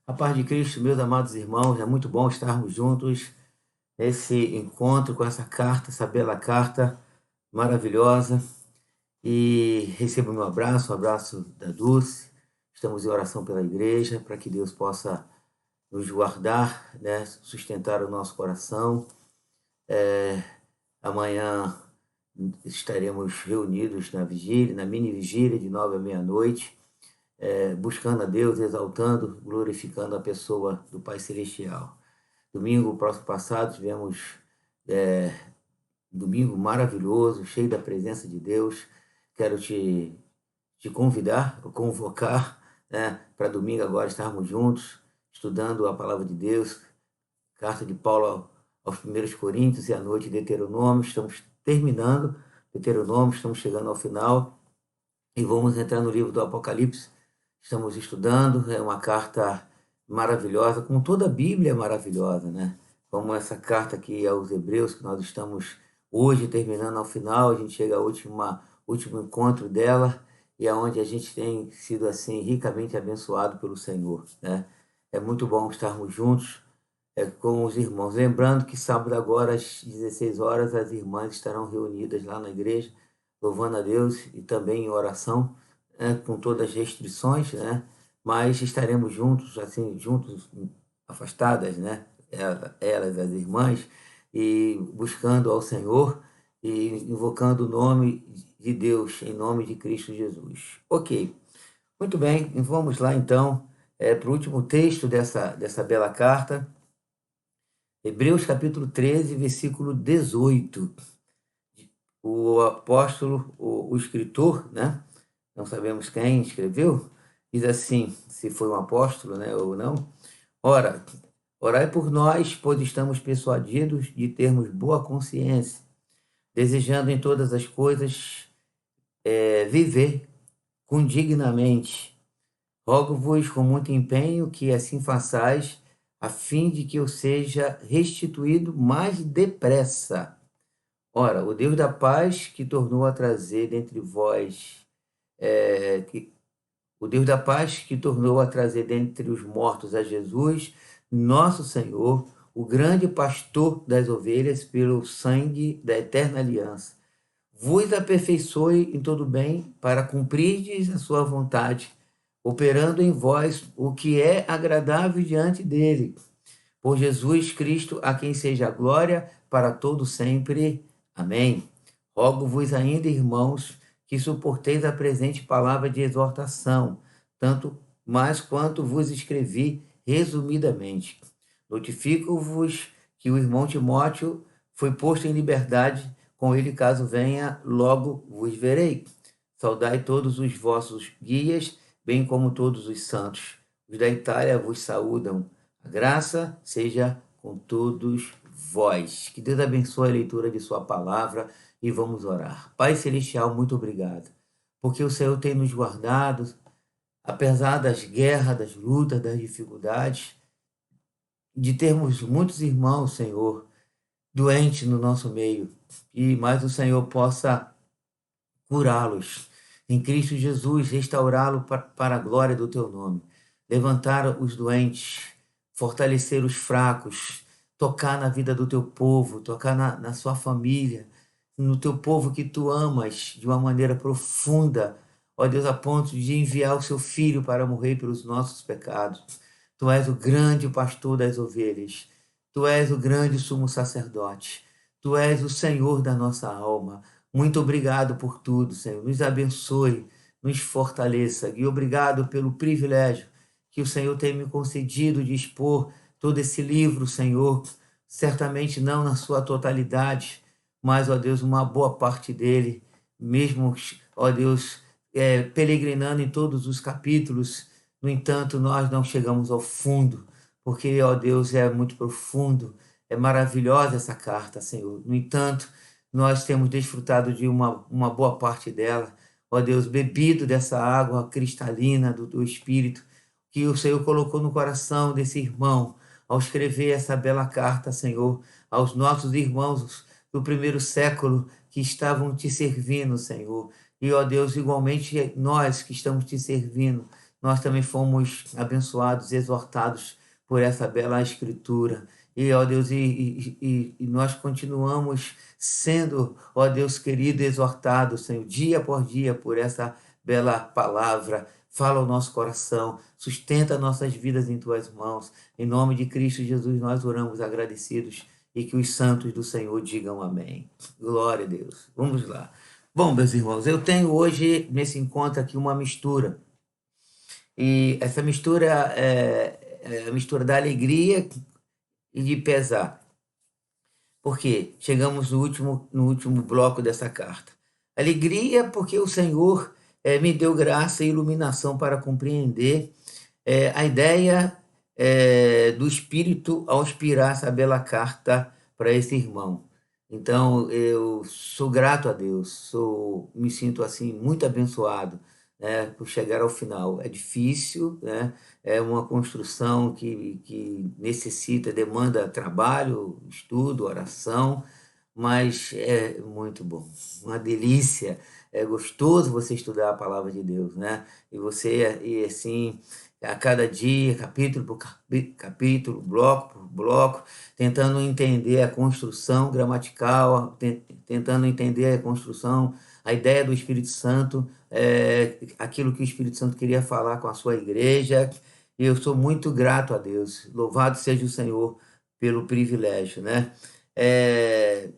A paz de Cristo, meus amados irmãos, é muito bom estarmos juntos nesse encontro com essa carta, essa bela carta maravilhosa. E receba o meu abraço, o abraço da Dulce. Estamos em oração pela igreja, para que Deus possa nos guardar, né, sustentar o nosso coração. Amanhã estaremos reunidos na vigília, na mini vigília, de 9 à meia-noite, buscando a Deus, exaltando, glorificando a pessoa do Pai Celestial. Domingo próximo passado tivemos um domingo maravilhoso, cheio da presença de Deus. Quero te convidar, convocar, né, para domingo agora estarmos juntos, estudando a palavra de Deus, carta de Paulo aos 1 Coríntios e à noite Deuteronômio. Estamos terminando Deuteronômio, estamos chegando ao final e vamos entrar no livro do Apocalipse. Estamos estudando, é uma carta maravilhosa, como toda a Bíblia é maravilhosa, né? Como essa carta aqui aos Hebreus, que nós estamos hoje terminando ao final, a gente chega ao último encontro dela, e aonde a gente tem sido assim ricamente abençoado pelo Senhor, né? É muito bom estarmos juntos com os irmãos. Lembrando que sábado agora às 16 horas as irmãs estarão reunidas lá na igreja, louvando a Deus e também em oração, com todas as restrições, né? Mas estaremos juntos, assim, juntos, afastadas, né? Elas, as irmãs, e buscando ao Senhor e invocando o nome de Deus, em nome de Cristo Jesus. Ok, muito bem, vamos lá então para o último texto dessa bela carta, Hebreus capítulo 13, versículo 18. O apóstolo, o escritor, né? Não sabemos quem escreveu, diz assim, se foi um apóstolo, né, ou não. Ora, orai por nós, pois estamos persuadidos de termos boa consciência, desejando em todas as coisas viver condignamente. Rogo-vos com muito empenho que assim façais, a fim de que eu seja restituído mais depressa. Ora, o Deus da paz que tornou a trazer dentre vós, o Deus da paz que tornou a trazer dentre os mortos a Jesus, nosso Senhor, o grande pastor das ovelhas, pelo sangue da eterna aliança, vos aperfeiçoe em todo bem para cumprirdes a sua vontade, operando em vós o que é agradável diante dele. Por Jesus Cristo, a quem seja a glória para todo sempre. Amém. Rogo-vos ainda, irmãos, que suporteis a presente palavra de exortação, tanto mais quanto vos escrevi resumidamente. Notifico-vos que o irmão Timóteo foi posto em liberdade, com ele, caso venha, logo vos verei. Saudai todos os vossos guias, bem como todos os santos. Os da Itália vos saúdam. A graça seja com todos vós. Que Deus abençoe a leitura de sua palavra e vamos orar. Pai Celestial, muito obrigado, porque o Senhor tem nos guardado, apesar das guerras, das lutas, das dificuldades, de termos muitos irmãos, Senhor, doentes no nosso meio, e mais o Senhor possa curá-los em Cristo Jesus, restaurá-lo para a glória do teu nome, levantar os doentes, fortalecer os fracos, tocar na vida do teu povo, tocar na sua família, no teu povo que tu amas de uma maneira profunda, ó Deus, a ponto de enviar o seu filho para morrer pelos nossos pecados. Tu és o grande pastor das ovelhas, tu és o grande sumo sacerdote, tu és o Senhor da nossa alma. Muito obrigado por tudo, Senhor. Nos abençoe, nos fortaleça. E obrigado pelo privilégio que o Senhor tem me concedido de expor todo esse livro, Senhor. Certamente não na sua totalidade, mas, ó Deus, uma boa parte dele, mesmo, ó Deus, peregrinando em todos os capítulos. No entanto, nós não chegamos ao fundo, porque, ó Deus, é muito profundo. É maravilhosa essa carta, Senhor. No entanto, nós temos desfrutado de uma boa parte dela, ó Deus, bebido dessa água cristalina do Espírito, que o Senhor colocou no coração desse irmão, ao escrever essa bela carta, Senhor, aos nossos irmãos do primeiro século que estavam te servindo, Senhor. E, ó Deus, igualmente nós que estamos te servindo, nós também fomos abençoados, exortados por essa bela escritura. E, ó Deus, e nós continuamos sendo, ó Deus querido, exortados, Senhor, dia por dia por essa bela palavra. Fala o nosso coração, sustenta nossas vidas em tuas mãos. Em nome de Cristo Jesus, nós oramos agradecidos e que os santos do Senhor digam amém. Glória a Deus. Vamos lá. Bom, meus irmãos, eu tenho hoje nesse encontro aqui uma mistura. E essa mistura é a mistura da alegria e de pesar. Por quê? Chegamos no último bloco dessa carta. Alegria porque o Senhor me deu graça e iluminação para compreender a ideia do Espírito ao inspirar essa bela carta para esse irmão. Então, eu sou grato a Deus, me sinto assim muito abençoado, né, por chegar ao final. É difícil, né? É uma construção que necessita, demanda trabalho, estudo, oração, mas é muito bom, uma delícia. É gostoso você estudar a palavra de Deus, né? E assim, a cada dia, capítulo por capítulo, bloco por bloco, tentando entender a construção gramatical, tentando entender a construção, a ideia do Espírito Santo, aquilo que o Espírito Santo queria falar com a sua igreja. E eu sou muito grato a Deus. Louvado seja o Senhor pelo privilégio, né? É,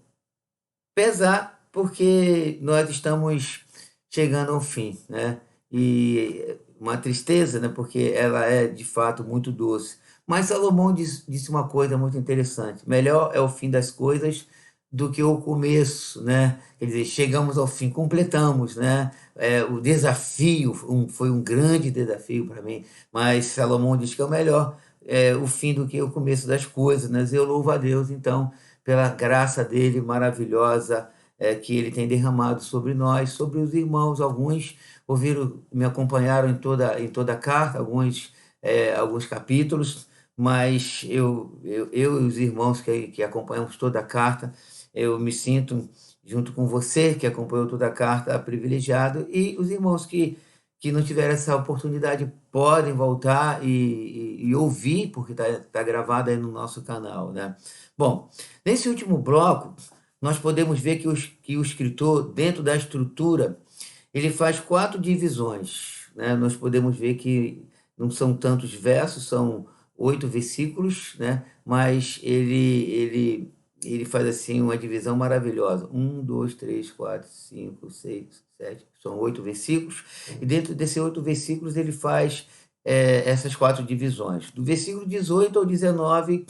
pesar porque nós estamos chegando ao fim, né? E uma tristeza, né? Porque ela é de fato muito doce. Mas Salomão disse uma coisa muito interessante: melhor é o fim das coisas do que o começo, né? Quer dizer, chegamos ao fim, completamos, né? O desafio foi um grande desafio para mim, mas Salomão diz que é o melhor o fim do que o começo das coisas, né? Eu louvo a Deus, então, pela graça dele maravilhosa que ele tem derramado sobre nós, sobre os irmãos. Alguns me acompanharam em toda a carta, alguns capítulos, mas eu e os irmãos que acompanhamos toda a carta, eu me sinto, junto com você, que acompanhou toda a carta, privilegiado, e os irmãos que não tiveram essa oportunidade podem voltar e ouvir, porque tá gravado aí no nosso canal, né? Bom, nesse último bloco, nós podemos ver que o escritor, dentro da estrutura, ele faz 4 divisões, né? Nós podemos ver que não são tantos versos, são 8 versículos, né? Mas ele faz assim uma divisão maravilhosa. 1, 2, 3, 4, 5, 6, 7. São 8 versículos. E dentro desses 8 versículos ele faz essas 4 divisões. Do versículo 18 ao 19,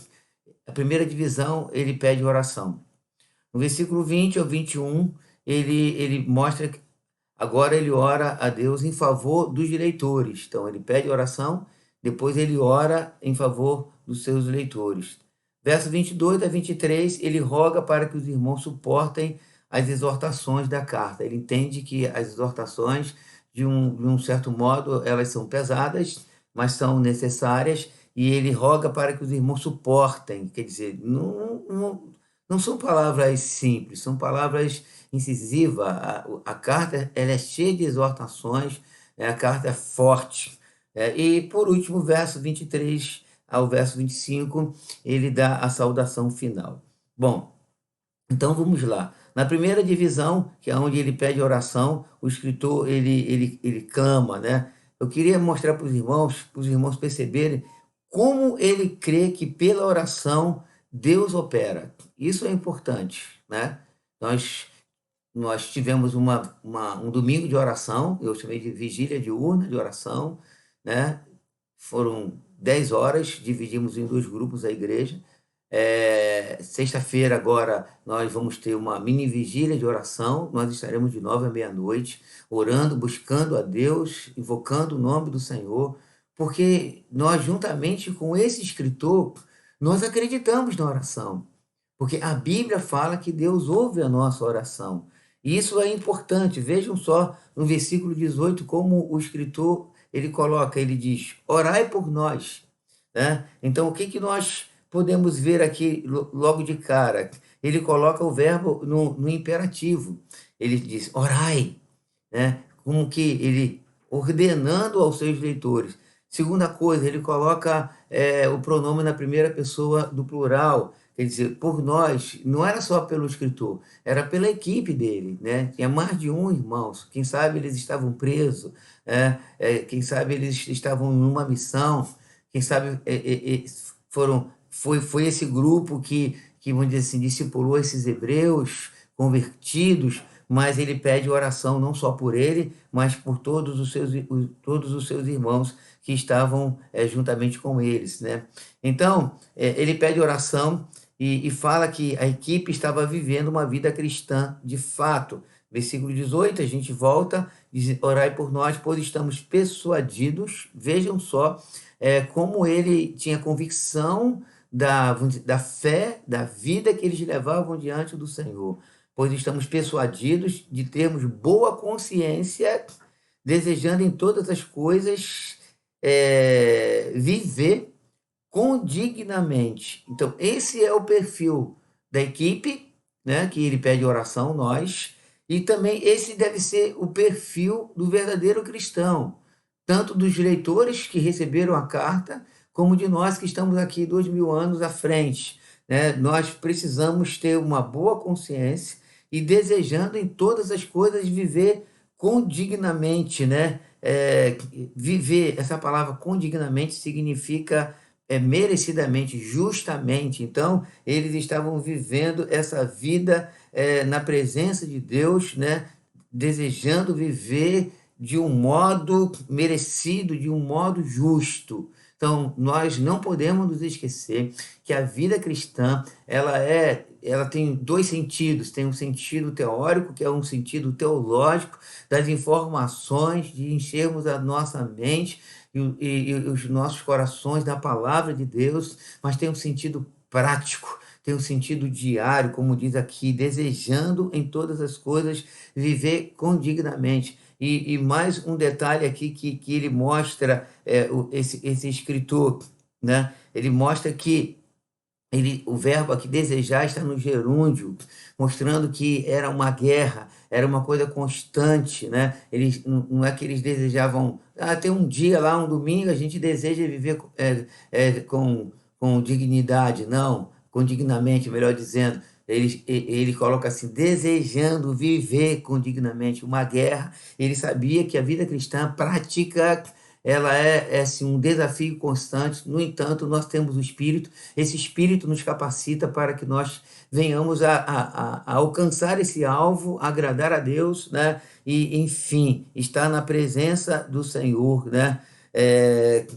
a primeira divisão, ele pede oração. No versículo 20 ao 21, ele mostra que agora ele ora a Deus em favor dos leitores. Então, ele pede oração, depois ele ora em favor dos seus leitores. Verso 22 a 23, ele roga para que os irmãos suportem as exortações da carta. Ele entende que as exortações, de um certo modo, elas são pesadas, mas são necessárias, e ele roga para que os irmãos suportem. Quer dizer, não são palavras simples, são palavras incisivas. A carta ela é cheia de exortações, a carta é forte. E, por último, verso 23 ao verso 25, ele dá a saudação final. Bom, então vamos lá. Na primeira divisão, que é onde ele pede oração, o escritor ele clama, né? Eu queria mostrar para os irmãos perceberem como ele crê que pela oração Deus opera. Isso é importante, né? Nós tivemos um domingo de oração, eu chamei de vigília diurna de oração, né? Foram 10 horas, dividimos em 2 grupos a igreja. Sexta-feira agora nós vamos ter uma mini vigília de oração, nós estaremos de 9 à meia-noite, orando, buscando a Deus, invocando o nome do Senhor, porque nós, juntamente com esse escritor, nós acreditamos na oração, porque a Bíblia fala que Deus ouve a nossa oração. E isso é importante. Vejam só no versículo 18 como o escritor ele coloca, ele diz: orai por nós, né? Então, o que nós podemos ver aqui logo de cara? Ele coloca o verbo no imperativo. Ele diz: orai, né? Como que ele ordenando aos seus leitores. Segunda coisa, ele coloca o pronome na primeira pessoa do plural, quer dizer, por nós, não era só pelo escritor, era pela equipe dele, né? Tinha mais de um irmãos, quem sabe eles estavam presos, quem sabe eles estavam numa missão, quem sabe foi esse grupo que, vamos dizer assim, discipulou esses hebreus convertidos, mas ele pede oração não só por ele, mas por todos os seus irmãos que estavam juntamente com eles, né? Então, ele pede oração e fala que a equipe estava vivendo uma vida cristã de fato. Versículo 18, a gente volta, diz, orai por nós, pois estamos persuadidos. Vejam só como ele tinha convicção da fé, da vida que eles levavam diante do Senhor. Pois estamos persuadidos de termos boa consciência, desejando em todas as coisas viver condignamente. Então, esse é o perfil da equipe, né, que ele pede oração, nós, e também esse deve ser o perfil do verdadeiro cristão, tanto dos leitores que receberam a carta, como de nós que estamos aqui 2000 anos à frente, né? Nós precisamos ter uma boa consciência e desejando em todas as coisas viver condignamente, né? Viver, essa palavra condignamente significa merecidamente, justamente. Então, eles estavam vivendo essa vida na presença de Deus, né? Desejando viver de um modo merecido, de um modo justo. Então, nós não podemos nos esquecer que a vida cristã, ela tem dois sentidos. Tem um sentido teórico, que é um sentido teológico, das informações, de enchermos a nossa mente e os nossos corações da palavra de Deus, mas tem um sentido prático, tem um sentido diário, como diz aqui, desejando em todas as coisas viver condignamente. E mais um detalhe aqui que ele mostra, esse escritor, né? Ele mostra que o verbo aqui desejar está no gerúndio, mostrando que era uma guerra, era uma coisa constante, né? Eles, não é que eles desejavam, tem um dia lá, um domingo, a gente deseja viver com dignidade, não, com dignamente, melhor dizendo. Ele coloca assim, desejando viver com dignamente uma guerra. Ele sabia que a vida cristã prática ela é assim, um desafio constante. No entanto, nós temos o Espírito, esse Espírito nos capacita para que nós venhamos a alcançar esse alvo, agradar a Deus, né? E, enfim, estar na presença do Senhor, né?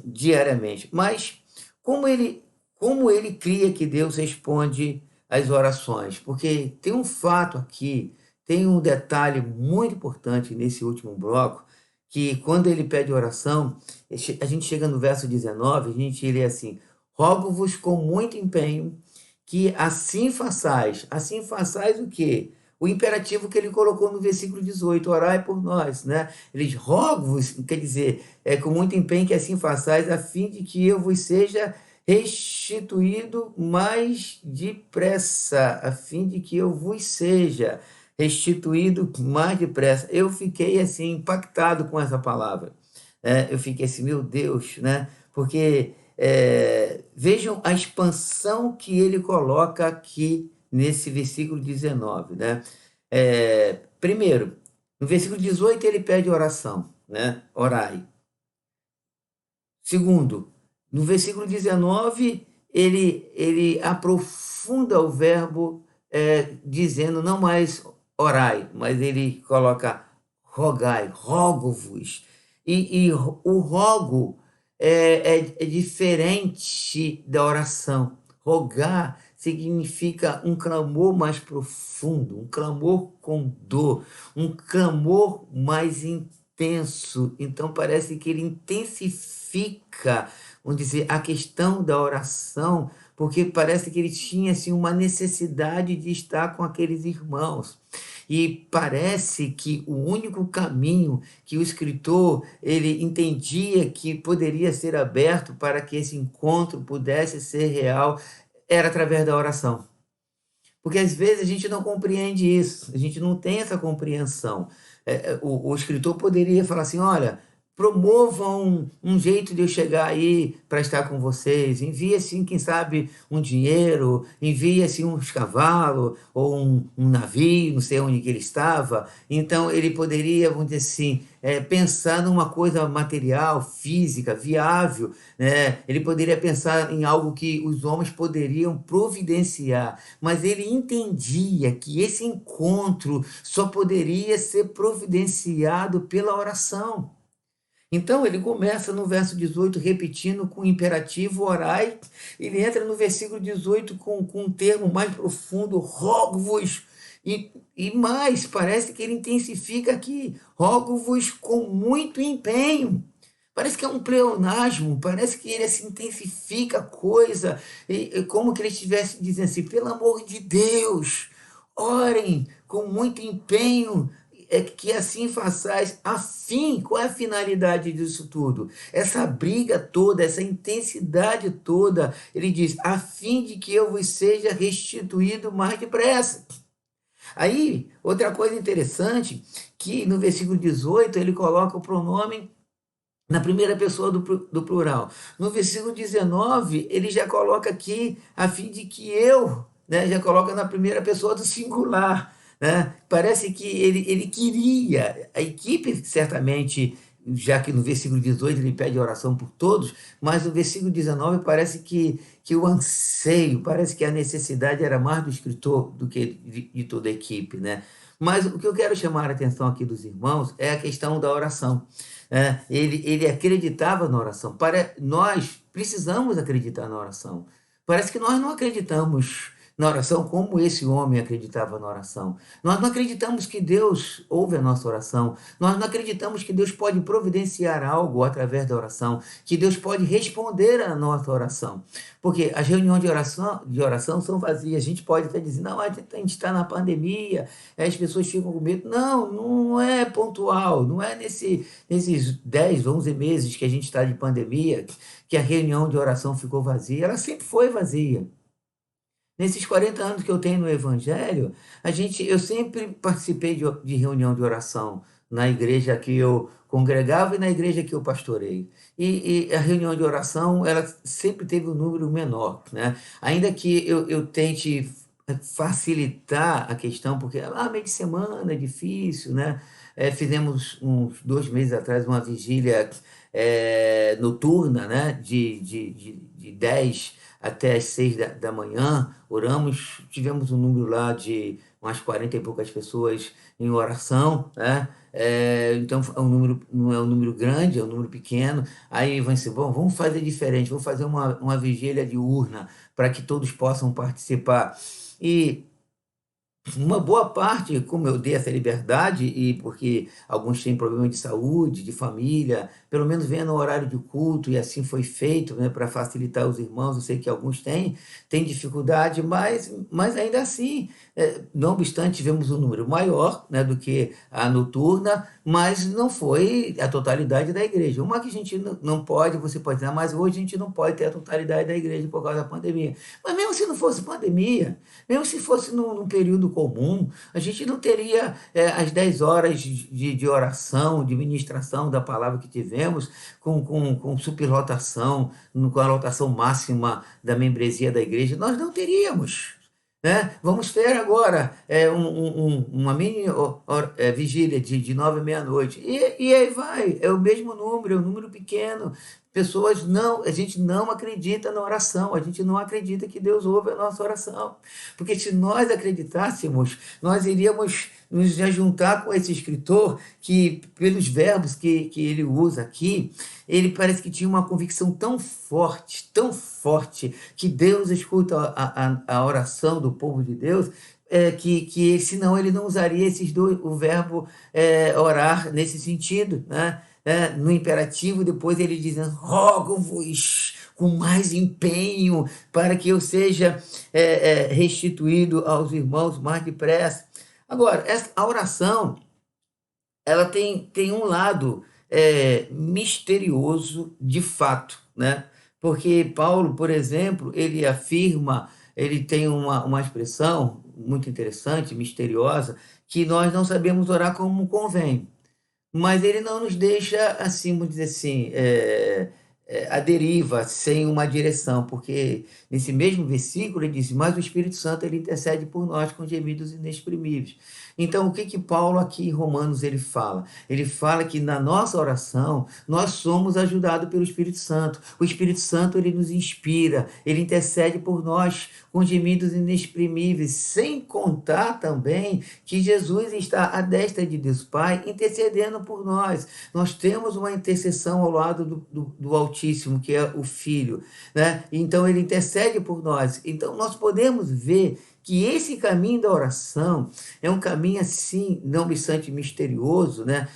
Diariamente. Mas como ele cria que Deus responde às orações? Porque tem um fato aqui, tem um detalhe muito importante nesse último bloco, que quando ele pede oração, a gente chega no verso 19, a gente lê assim: rogo-vos com muito empenho que assim façais. Assim façais o quê? O imperativo que ele colocou no versículo 18, orai por nós, né? Eles rogo-vos, quer dizer, com muito empenho que assim façais, a fim de que eu vos seja restituído mais depressa, a fim de que eu vos seja restituído mais depressa. Eu fiquei assim impactado com essa palavra. Eu fiquei assim, meu Deus, né? Porque vejam a expansão que ele coloca aqui nesse versículo 19, né? Primeiro, no versículo 18 ele pede oração, né? Orai. Segundo, no versículo 19 ele aprofunda o verbo dizendo não mais orai, mas ele coloca rogai, rogo-vos. E o rogo é diferente da oração. Rogar significa um clamor mais profundo, um clamor com dor, um clamor mais intenso. Então parece que ele intensifica, vamos dizer, a questão da oração, porque parece que ele tinha assim, uma necessidade de estar com aqueles irmãos. E parece que o único caminho que o escritor ele entendia que poderia ser aberto para que esse encontro pudesse ser real era através da oração. Porque às vezes a gente não compreende isso, a gente não tem essa compreensão. O escritor poderia falar assim: olha, promovam um jeito de eu chegar aí para estar com vocês. Envie, assim, quem sabe, um dinheiro, envie, assim, uns cavalos ou um navio, não sei onde que ele estava. Então, ele poderia, vamos dizer assim, pensar numa coisa material, física, viável, né? Ele poderia pensar em algo que os homens poderiam providenciar, mas ele entendia que esse encontro só poderia ser providenciado pela oração. Então ele começa no verso 18 repetindo com o imperativo orai, ele entra no versículo 18 com um termo mais profundo, rogo-vos, e mais, parece que ele intensifica aqui, rogo-vos com muito empenho. Parece que é um pleonasmo, parece que ele se intensifica a coisa, como que ele estivesse dizendo assim, pelo amor de Deus, orem com muito empenho, que assim façais, a fim, qual é a finalidade disso tudo? Essa briga toda, essa intensidade toda, ele diz, a fim de que eu vos seja restituído mais depressa. Aí, outra coisa interessante, que no versículo 18 ele coloca o pronome na primeira pessoa do plural. No versículo 19, ele já coloca aqui, a fim de que eu, né, já coloca na primeira pessoa do singular. Né? Parece que ele queria, a equipe certamente, já que no versículo 18 ele pede oração por todos, mas no versículo 19 parece que o anseio, parece que a necessidade era mais do escritor do que de toda a equipe. Né? Mas o que eu quero chamar a atenção aqui dos irmãos é a questão da oração. Ele acreditava na oração. Nós precisamos acreditar na oração. Parece que nós não acreditamos na oração como esse homem acreditava na oração. Nós não acreditamos que Deus ouve a nossa oração. Nós não acreditamos que Deus pode providenciar algo através da oração, que Deus pode responder à nossa oração. Porque as reuniões de oração são vazias. A gente pode até dizer, não, a gente está na pandemia, as pessoas ficam com medo. Não, não é pontual, não é nesses 10, 11 meses que a gente está de pandemia que a reunião de oração ficou vazia. Ela sempre foi vazia. Nesses 40 anos que eu tenho no Evangelho, eu sempre participei de reunião de oração na igreja que eu congregava e na igreja que eu pastorei. E a reunião de oração, ela sempre teve um número menor, né? Ainda que eu tente facilitar a questão, porque meio de semana é difícil, né? Fizemos uns 2 meses atrás uma vigília noturna, né? De 10 até as 6 da manhã, oramos, tivemos um número lá de umas 40 e poucas pessoas em oração, né? Então não é um número grande, é um número pequeno. Aí vai ser bom, vamos fazer diferente, vamos fazer uma vigília diurna para que todos possam participar. E uma boa parte, como eu dei essa liberdade, e porque alguns têm problema de saúde, de família, pelo menos venha no horário de culto, e assim foi feito, né, para facilitar os irmãos. Eu sei que alguns têm dificuldade, mas ainda assim, não obstante, tivemos um número maior, né, do que a noturna, mas não foi a totalidade da igreja. Uma que a gente não pode, você pode dizer, mas hoje a gente não pode ter a totalidade da igreja por causa da pandemia. Mas mesmo se não fosse pandemia, mesmo se fosse num período comum, a gente não teria as 10 horas de oração, de ministração da palavra que tivemos, com superlotação, com a lotação máxima da membresia da igreja. Nós não teríamos. Né? Vamos ter agora uma mini vigília de 9 à meia-noite. E aí vai, é o mesmo número, é um número pequeno. Pessoas não, a gente não acredita na oração, a gente não acredita que Deus ouve a nossa oração. Porque se nós acreditássemos, nós iríamos nos juntar com esse escritor que, pelos verbos que ele usa aqui, ele parece que tinha uma convicção tão forte, que Deus escuta a oração do povo de Deus, que senão ele não usaria o verbo orar nesse sentido, né? No imperativo, depois ele diz, rogo-vos com mais empenho para que eu seja restituído aos irmãos mais depressa. Agora, a oração, ela tem um lado misterioso de fato, né? Porque Paulo, por exemplo, ele afirma, ele tem uma expressão muito interessante, misteriosa, que nós não sabemos orar como convém. mas ele não nos deixa, assim, vamos dizer assim, à deriva, sem uma direção, porque nesse mesmo versículo ele diz, mas o Espírito Santo ele intercede por nós com gemidos inexprimíveis. Então, o que que Paulo aqui em Romanos ele fala? Ele fala que na nossa oração nós somos ajudados pelo Espírito Santo. O Espírito Santo ele nos inspira, ele intercede por nós com gemidos inexprimíveis, sem contar também que Jesus está à destra de Deus Pai intercedendo por nós. Nós temos uma intercessão ao lado do Altíssimo, que é o Filho, né? Então ele intercede por nós. Então nós podemos ver que esse caminho da oração é um caminho assim, não obstante misterioso, né?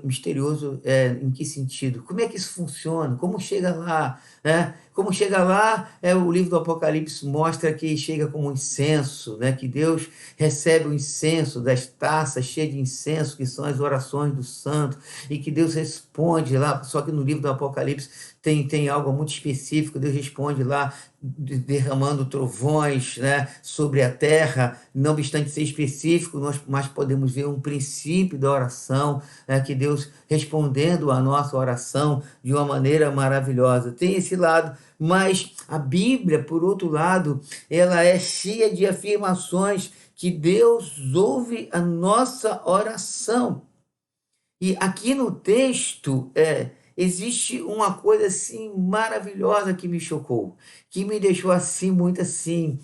Misterioso em que sentido? Como é que isso funciona? Como chega lá, né? Como chega lá, o livro do Apocalipse mostra que chega como um incenso, né? Que Deus recebe o incenso das taças cheias de incenso, que são as orações do santo, e que Deus responde lá, só que no livro do Apocalipse tem algo muito específico, Deus responde lá derramando trovões, né, sobre a terra, não obstante ser específico, mas podemos ver um princípio da oração, né, que Deus respondendo a nossa oração de uma maneira maravilhosa. Tem esse lado, mas a Bíblia, por outro lado, ela é cheia de afirmações que Deus ouve a nossa oração. E aqui no texto existe uma coisa assim maravilhosa que me chocou, que me deixou assim muito assim,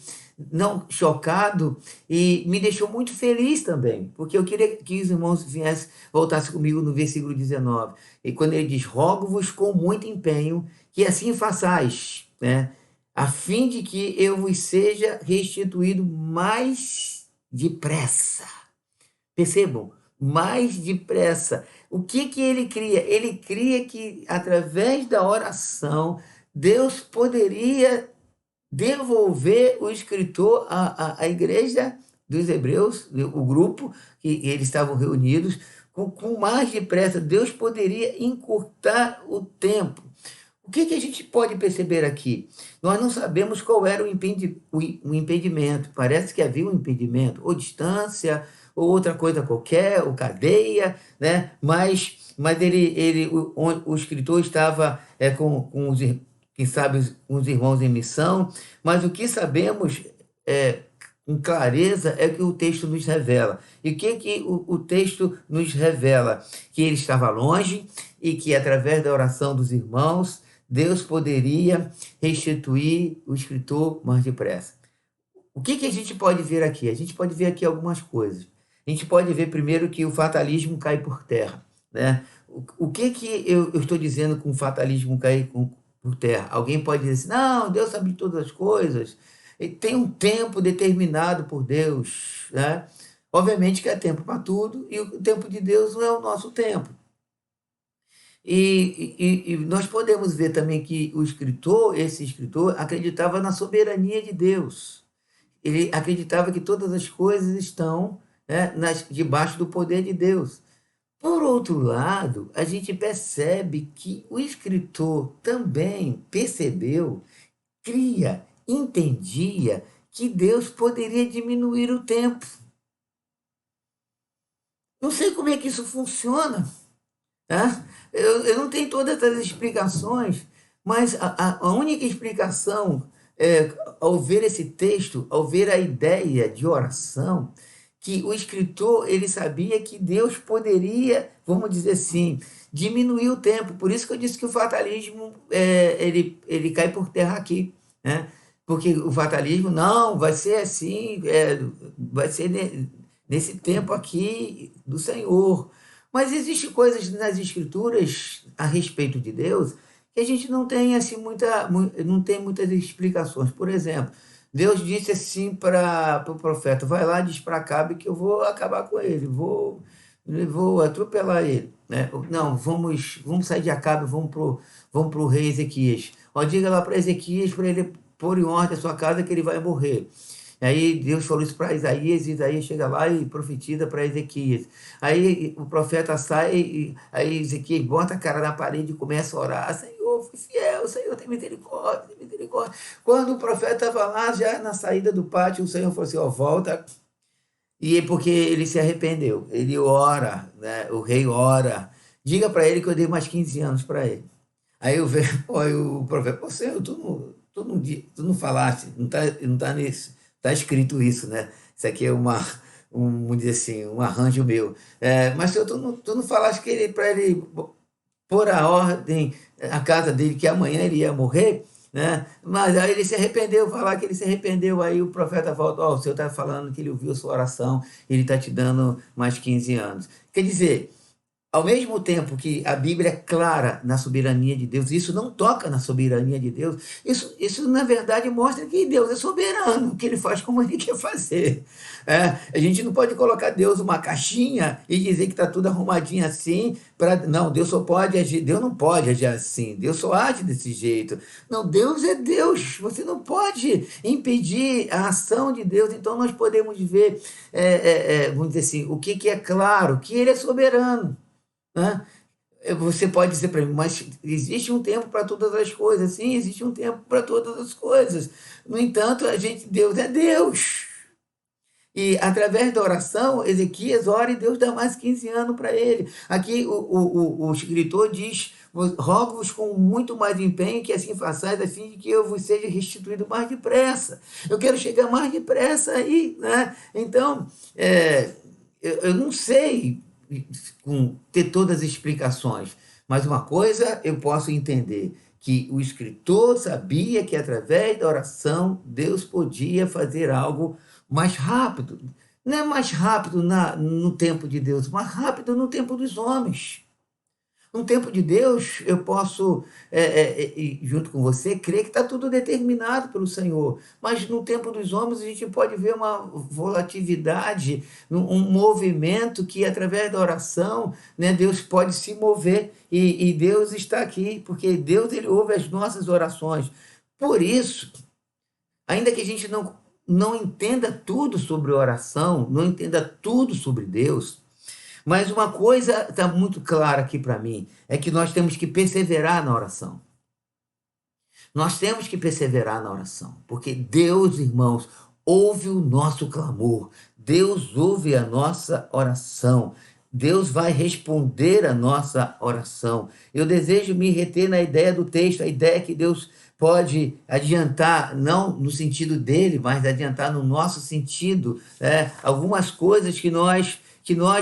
não chocado e me deixou muito feliz também, porque eu queria que os irmãos voltassem comigo no versículo 19. E quando ele diz: "Rogo-vos com muito empenho que assim façais, né, a fim de que eu vos seja restituído mais depressa." Percebam? Mais depressa. O que que ele cria? Ele cria que, através da oração, Deus poderia devolver o escritor à igreja dos hebreus, o grupo que eles estavam reunidos, com mais depressa. Deus poderia encurtar o tempo. O que que a gente pode perceber aqui? Nós não sabemos qual era o impedimento. Parece que havia um impedimento, ou distância, ou outra coisa qualquer, ou cadeia, né? Mas o escritor estava com quem sabe, os irmãos em missão, mas o que sabemos com clareza é que o texto nos revela. E o que o texto nos revela? Que ele estava longe e que, através da oração dos irmãos, Deus poderia restituir o escritor mais depressa. O que a gente pode ver aqui? A gente pode ver aqui algumas coisas. A gente pode ver primeiro que o fatalismo cai por terra, né? O que eu estou dizendo com o fatalismo cair por terra? Alguém pode dizer assim, não, Deus sabe de todas as coisas, ele tem um tempo determinado por Deus, né? Obviamente que há tempo para tudo e o tempo de Deus não é o nosso tempo. E nós podemos ver também que esse escritor, acreditava na soberania de Deus. Ele acreditava que todas as coisas estão, né, debaixo do poder de Deus. Por outro lado, a gente percebe que o escritor também percebeu, cria, entendia que Deus poderia diminuir o tempo. Não sei como é que isso funciona. Tá? Eu não tenho todas as explicações, mas a única explicação, ao ver esse texto, ao ver a ideia de oração, que o escritor ele sabia que Deus poderia, vamos dizer assim, diminuir o tempo. Por isso que eu disse que o fatalismo ele cai por terra aqui, né? Porque o fatalismo não vai ser assim, vai ser nesse tempo aqui do Senhor. Mas existem coisas nas escrituras a respeito de Deus que a gente não tem assim não tem muitas explicações. Por exemplo, Deus disse assim para o profeta: vai lá, diz para Acabe que eu vou acabar com ele, vou atropelar ele, né? Não, vamos sair de Acabe, vamos pro rei Ezequias. Ó, diga lá para Ezequias para ele pôr em ordem a sua casa que ele vai morrer. Aí Deus falou isso para Isaías, e Isaías chega lá e profetiza para Ezequias. Aí o profeta sai, aí Ezequias bota a cara na parede e começa a orar: Senhor, fui fiel, Senhor, tem misericórdia, tem misericórdia. Quando o profeta estava lá, já na saída do pátio, o Senhor falou assim: ó, volta, E é porque ele se arrependeu. Ele ora, né? O rei ora. Diga para ele que eu dei mais 15 anos para ele. Aí eu vejo, aí o profeta, pô, Senhor, tu não falaste, não tá nisso, tá escrito isso, né? Isso aqui é vamos dizer assim, um arranjo meu. Mas Senhor, tu não falaste que ele, para ele pôr a ordem, a casa dele, que amanhã ele ia morrer, né? Mas aí ele se arrependeu, falar que ele se arrependeu, aí o profeta volta, ó, o Senhor está falando que ele ouviu a sua oração, ele está te dando mais 15 anos. Quer dizer, ao mesmo tempo que a Bíblia é clara na soberania de Deus, isso não toca na soberania de Deus, isso na verdade mostra que Deus é soberano, que ele faz como ele quer fazer. A gente não pode colocar Deus numa caixinha e dizer que está tudo arrumadinho assim. Não, Deus só pode agir, Deus não pode agir assim, Deus só age desse jeito. Não, Deus é Deus, você não pode impedir a ação de Deus, então nós podemos ver, vamos dizer assim, o que é claro, que ele é soberano. Né? Você pode dizer para mim, mas existe um tempo para todas as coisas. Sim, existe um tempo para todas as coisas. No entanto, Deus é Deus. E através da oração, Ezequias ora e Deus dá mais 15 anos para ele. Aqui o escritor diz: rogo-vos com muito mais empenho que assim façais, a fim de que eu vos seja restituído mais depressa. Eu quero chegar mais depressa aí, né? Então, eu não sei ter todas as explicações, mas uma coisa eu posso entender, que o escritor sabia que através da oração Deus podia fazer algo mais rápido. Não é mais rápido no tempo de Deus, mais rápido no tempo dos homens. No tempo de Deus, eu posso, junto com você, crer que está tudo determinado pelo Senhor. Mas no tempo dos homens, a gente pode ver uma volatilidade, um movimento que, através da oração, né, Deus pode se mover. E Deus está aqui, porque Deus ele ouve as nossas orações. Por isso, ainda que a gente não entenda tudo sobre oração, não entenda tudo sobre Deus, mas uma coisa está muito clara aqui para mim, é que nós temos que perseverar na oração. Nós temos que perseverar na oração, porque Deus, irmãos, ouve o nosso clamor, Deus ouve a nossa oração, Deus vai responder a nossa oração. Eu desejo me reter na ideia do texto, a ideia que Deus pode adiantar, não no sentido dele, mas adiantar no nosso sentido, algumas coisas que nós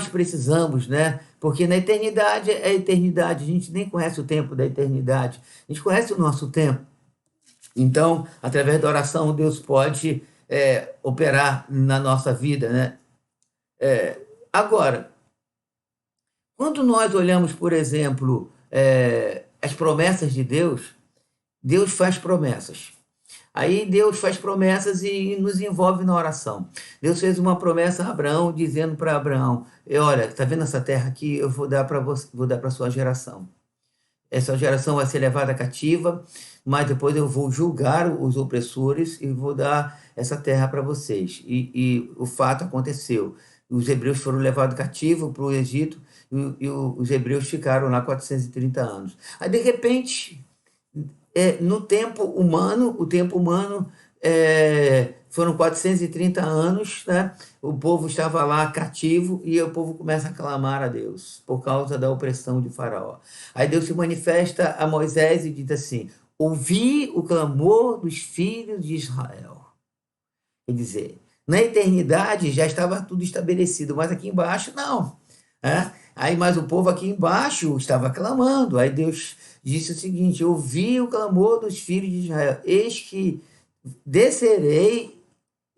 precisamos, né? Porque na eternidade é a eternidade, a gente nem conhece o tempo da eternidade, a gente conhece o nosso tempo. Então, através da oração, Deus pode operar na nossa vida, né? Agora, quando nós olhamos, por exemplo, as promessas de Deus, Deus faz promessas. Aí Deus faz promessas e nos envolve na oração. Deus fez uma promessa a Abraão, dizendo para Abraão: olha, está vendo essa terra aqui? Eu vou dar para você, vou dar para sua geração. Essa geração vai ser levada cativa, mas depois eu vou julgar os opressores e vou dar essa terra para vocês. E o fato aconteceu. Os hebreus foram levados cativos para o Egito e os hebreus ficaram lá 430 anos. Aí, de repente, no tempo humano, o tempo humano foram 430 anos, né? O povo estava lá cativo e o povo começa a clamar a Deus por causa da opressão de Faraó. Aí Deus se manifesta a Moisés e diz assim: ouvi o clamor dos filhos de Israel. Quer dizer, na eternidade já estava tudo estabelecido, mas aqui embaixo não. Aí, mas o povo aqui embaixo estava clamando. Aí Deus disse o seguinte: ouvi o clamor dos filhos de Israel, eis que descerei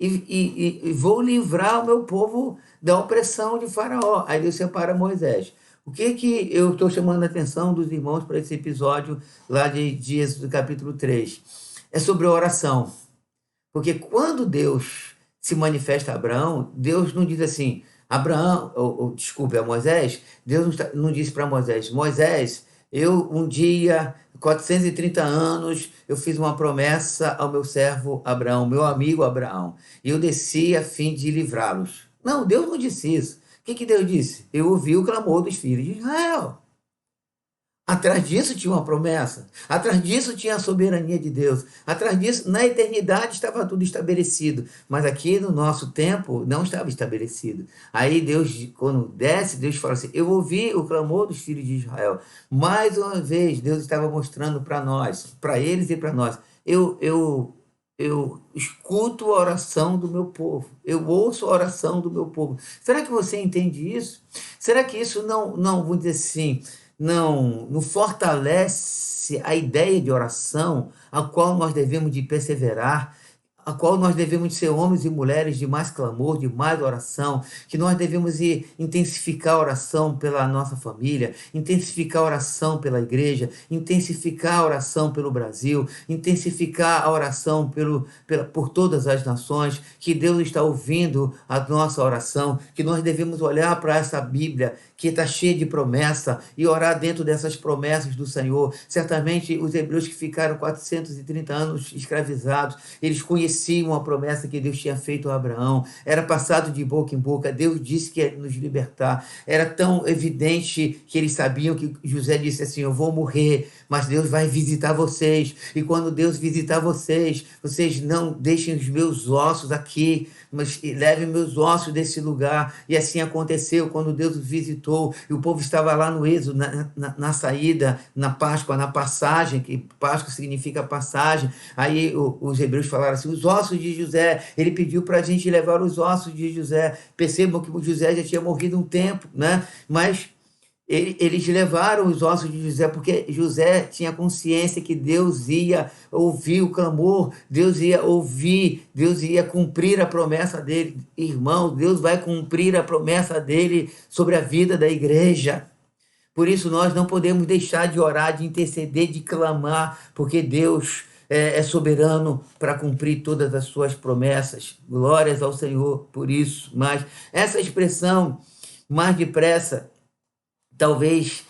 e vou livrar o meu povo da opressão de Faraó. Aí Deus separa Moisés. O que eu estou chamando a atenção dos irmãos para esse episódio lá de Êxodo capítulo 3? É sobre a oração. Porque quando Deus se manifesta a Abraão, Deus não diz assim: Abraão, desculpe, a Moisés, Deus não disse para Moisés: Moisés, eu um dia, 430 anos, eu fiz uma promessa ao meu servo Abraão, meu amigo Abraão, e eu desci a fim de livrá-los. Não, Deus não disse isso. O que Deus disse? Eu ouvi o clamor dos filhos de Israel. Atrás disso tinha uma promessa, atrás disso tinha a soberania de Deus, atrás disso, na eternidade estava tudo estabelecido, mas aqui no nosso tempo não estava estabelecido. Aí Deus, quando desce, Deus fala assim: eu ouvi o clamor dos filhos de Israel. Mais uma vez, Deus estava mostrando para nós, para eles e para nós: eu escuto a oração do meu povo, eu ouço a oração do meu povo. Será que você entende isso? Será que isso não, vou dizer assim, não fortalece a ideia de oração, a qual nós devemos de perseverar, a qual nós devemos de ser homens e mulheres de mais clamor, de mais oração, que nós devemos intensificar a oração pela nossa família, intensificar a oração pela igreja, intensificar a oração pelo Brasil, intensificar a oração por todas as nações, que Deus está ouvindo a nossa oração, que nós devemos olhar para essa Bíblia que está cheia de promessa e orar dentro dessas promessas do Senhor. Certamente os hebreus que ficaram 430 anos escravizados, eles conheciam a promessa que Deus tinha feito a Abraão, era passado de boca em boca, Deus disse que ia nos libertar, era tão evidente que eles sabiam que José disse assim: eu vou morrer, mas Deus vai visitar vocês, e quando Deus visitar vocês, vocês não deixem os meus ossos aqui, mas levem meus ossos desse lugar. E assim aconteceu quando Deus os visitou, e o povo estava lá no êxodo, na saída, na Páscoa, na passagem, que Páscoa significa passagem. Aí os hebreus falaram assim: os ossos de José, ele pediu para a gente levar os ossos de José. Percebam que o José já tinha morrido um tempo, né? Mas eles levaram os ossos de José, porque José tinha consciência que Deus ia ouvir o clamor, Deus ia ouvir, Deus ia cumprir a promessa dele. Irmão, Deus vai cumprir a promessa dele sobre a vida da igreja. Por isso nós não podemos deixar de orar, de interceder, de clamar, porque Deus é soberano para cumprir todas as suas promessas. Glórias ao Senhor por isso. Mas essa expressão, mais depressa, talvez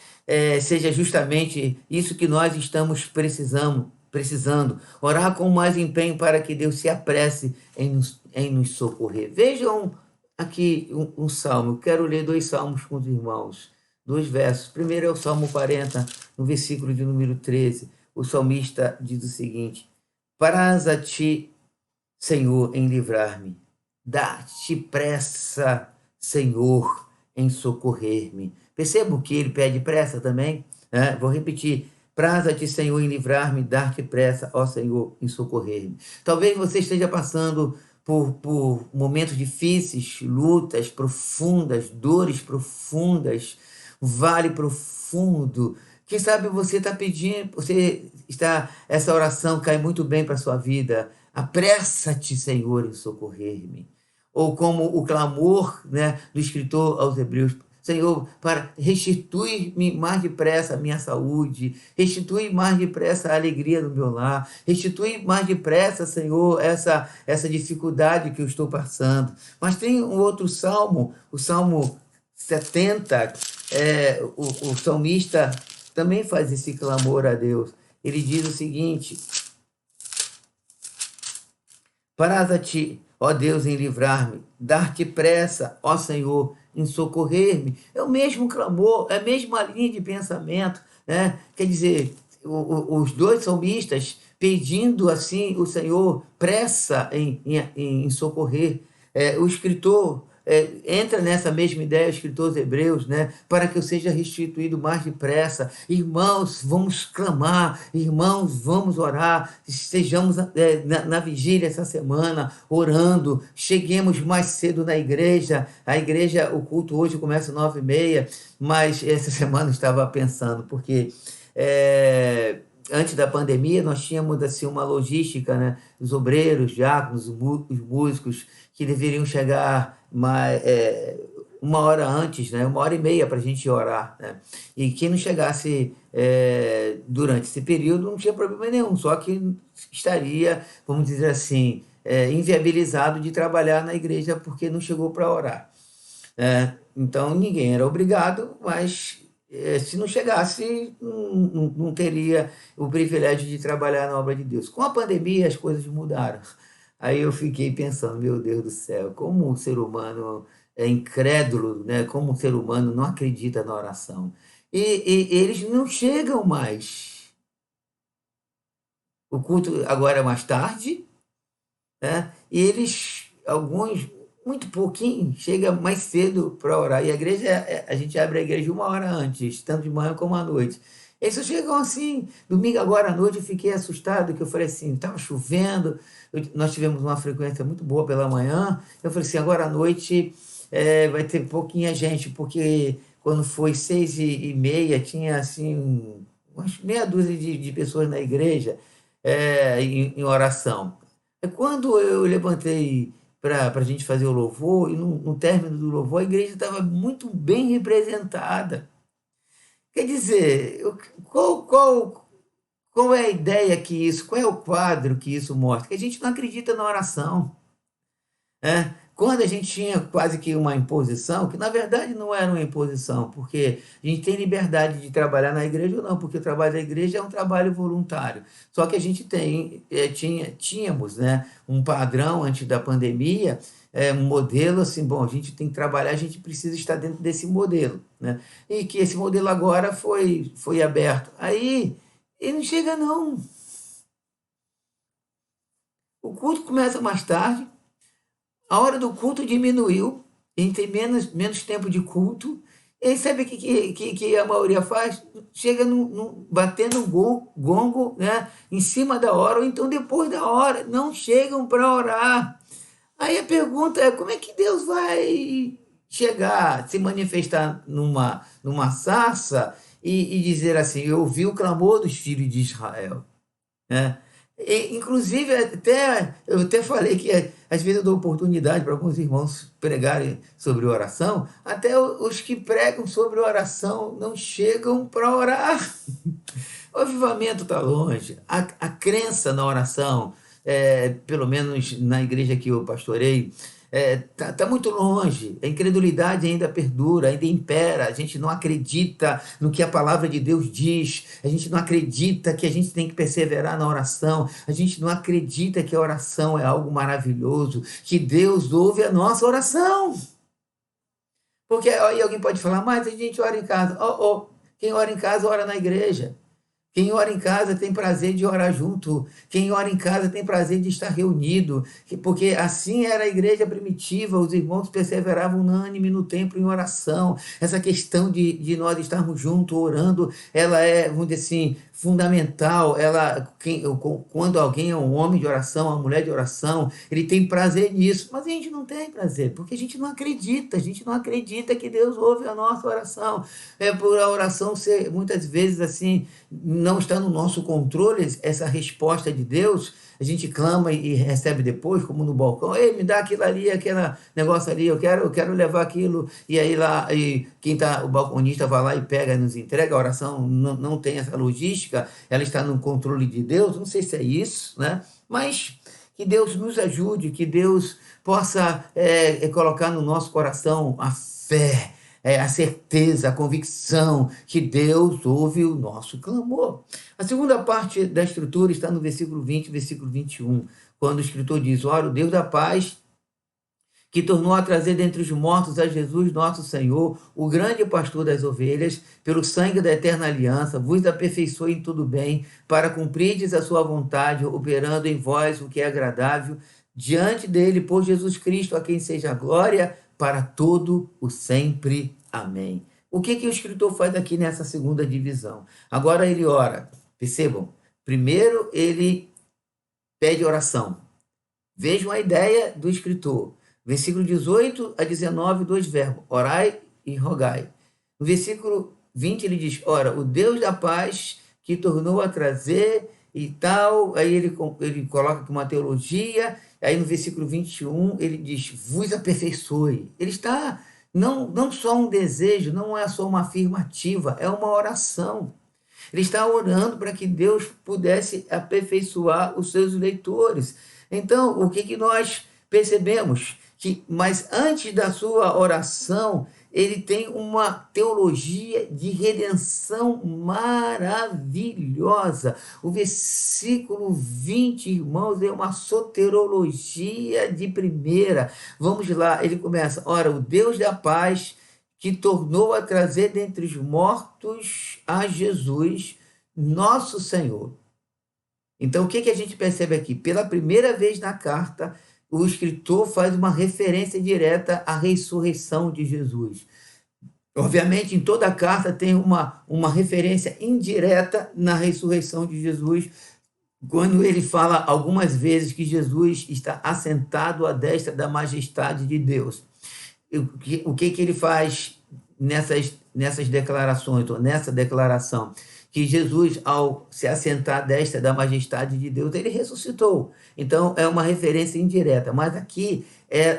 seja justamente isso que nós estamos precisando. Orar com mais empenho para que Deus se apresse em nos socorrer. Vejam aqui um salmo. Eu quero ler 2 salmos com os irmãos. 2 versos. Primeiro é o Salmo 40, no versículo de número 13. O salmista diz o seguinte: Praz a ti, Senhor, em livrar-me. Dá-te pressa, Senhor, em socorrer-me. Percebam que ele pede pressa também, né? Vou repetir: praza-te, Senhor, em livrar-me, dar-te pressa, ó Senhor, em socorrer-me. Talvez você esteja passando por momentos difíceis, lutas profundas, dores profundas, vale profundo. Quem sabe você está pedindo, essa oração cai muito bem para a sua vida. Apressa-te, Senhor, em socorrer-me. Ou como o clamor, né, do escritor aos Hebreus: Senhor, para restituir-me mais depressa a minha saúde, restituir mais depressa a alegria do meu lar, restituir mais depressa, Senhor, essa dificuldade que eu estou passando. Mas tem um outro salmo, o Salmo 70, o salmista também faz esse clamor a Deus. Ele diz o seguinte: Praza-te, ó Deus, em livrar-me, dar-te pressa, ó Senhor, em socorrer-me. É o mesmo clamor, é a mesma linha de pensamento, né? Quer dizer, os 2 salmistas pedindo assim o Senhor pressa em socorrer. O escritor entra nessa mesma ideia, o escritor aos Hebreus, né? Para que eu seja restituído mais depressa. Irmãos, vamos clamar, irmãos, vamos orar, estejamos na vigília essa semana, orando, cheguemos mais cedo na igreja. A igreja, o culto hoje começa às 9h30, mas essa semana eu estava pensando, porque antes da pandemia nós tínhamos assim uma logística, né? Os obreiros, diáconos, os músicos, que deveriam chegar 1 hora antes, né? 1h30 para a gente orar, né? E quem não chegasse durante esse período não tinha problema nenhum, só que estaria, vamos dizer assim, inviabilizado de trabalhar na igreja porque não chegou para orar. Então ninguém era obrigado, mas se não chegasse, não teria o privilégio de trabalhar na obra de Deus. Com a pandemia, as coisas mudaram. Aí eu fiquei pensando: meu Deus do céu, como um ser humano é incrédulo, né? Como um ser humano não acredita na oração. e eles não chegam mais. O culto agora é mais tarde, né? E eles, alguns, muito pouquinho, chega mais cedo para orar. E a igreja, a gente abre a igreja 1 hora antes, tanto de manhã como à noite. Eles só chegam assim, domingo agora à noite eu fiquei assustado, que eu falei assim, estava chovendo, nós tivemos uma frequência muito boa pela manhã, eu falei assim, agora à noite vai ter pouquinha gente, porque quando foi 6h30, tinha assim, umas meia dúzia de pessoas na igreja em oração. Quando eu levantei para a gente fazer o louvor, e no término do louvor, a igreja estava muito bem representada. Quer dizer, qual é a ideia que isso, qual é o quadro que isso mostra? Que a gente não acredita na oração. Quando a gente tinha quase que uma imposição, que na verdade não era uma imposição, porque a gente tem liberdade de trabalhar na igreja ou não, porque o trabalho da igreja é um trabalho voluntário. Só que a gente tínhamos, né, um padrão antes da pandemia, um modelo assim, bom, a gente tem que trabalhar, a gente precisa estar dentro desse modelo, né? E que esse modelo agora foi aberto. Aí, ele não chega não. O culto começa mais tarde, a hora do culto diminuiu, a gente tem menos tempo de culto. E aí sabe o que a maioria faz? Chega batendo um gongo, né, em cima da hora, ou então depois da hora, não chegam para orar. Aí a pergunta é: como é que Deus vai chegar, se manifestar numa sarça e dizer assim: eu ouvi o clamor dos filhos de Israel? Né? Inclusive, eu até falei que às vezes eu dou oportunidade para alguns irmãos pregarem sobre oração, até os que pregam sobre oração não chegam para orar. O avivamento está longe, a crença na oração, pelo menos na igreja que eu pastorei, tá muito longe. A incredulidade ainda perdura, ainda impera. A gente não acredita no que a palavra de Deus diz. A gente não acredita que a gente tem que perseverar na oração. A gente não acredita que a oração é algo maravilhoso, que Deus ouve a nossa oração. Porque aí alguém pode falar, mas a gente ora em casa. Quem ora em casa, ora na igreja. Quem ora em casa tem prazer de orar junto. Quem ora em casa tem prazer de estar reunido. Porque assim era a igreja primitiva. Os irmãos perseveravam unânime no templo em oração. Essa questão de nós estarmos juntos orando, ela é, vamos dizer assim, fundamental. Quando alguém é um homem de oração, uma mulher de oração, ele tem prazer nisso. Mas a gente não tem prazer, porque a gente não acredita. A gente não acredita que Deus ouve a nossa oração. É por a oração ser, muitas vezes, assim, não está no nosso controle essa resposta de Deus, a gente clama e recebe depois, como no balcão: ei, me dá aquilo ali, aquele negócio ali, eu quero levar aquilo, e aí lá, e o balconista vai lá e pega e nos entrega. A oração não tem essa logística, ela está no controle de Deus, não sei se é isso, né? Mas que Deus nos ajude, que Deus possa colocar no nosso coração a fé, a certeza, a convicção que Deus ouve o nosso clamor. A segunda parte da escritura está no versículo 20, versículo 21, quando o escritor diz: ora, o Deus da paz, que tornou a trazer dentre os mortos a Jesus nosso Senhor, o grande pastor das ovelhas, pelo sangue da eterna aliança, vos aperfeiçoe em tudo bem, para cumprirdes a sua vontade, operando em vós o que é agradável, diante dele, por Jesus Cristo, a quem seja a glória para todo o sempre. Amém. O que o escritor faz aqui nessa segunda divisão? Agora ele ora. Percebam, primeiro ele pede oração. Vejam a ideia do escritor. Versículo 18 a 19, dois verbos: orai e rogai. No versículo 20 ele diz: ora, o Deus da paz, que tornou a trazer e tal. Aí ele coloca aqui uma teologia. Aí no versículo 21 ele diz: vos aperfeiçoe. Ele está, não só um desejo, não é só uma afirmativa, é uma oração. Ele está orando para que Deus pudesse aperfeiçoar os seus leitores. Então, o que nós percebemos? Mas antes da sua oração, ele tem uma teologia de redenção maravilhosa. O versículo 20, irmãos, é uma soterologia de primeira. Vamos lá, ele começa: ora, o Deus da paz, que tornou a trazer dentre os mortos a Jesus, nosso Senhor. Então, o que a gente percebe aqui? Pela primeira vez na carta, o escritor faz uma referência direta à ressurreição de Jesus. Obviamente, em toda a carta tem uma referência indireta na ressurreição de Jesus, quando ele fala algumas vezes que Jesus está assentado à destra da majestade de Deus. O que ele faz nessas declarações, ou nessa declaração? Que Jesus, ao se assentar à destra da majestade de Deus, ele ressuscitou. Então, é uma referência indireta. Mas aqui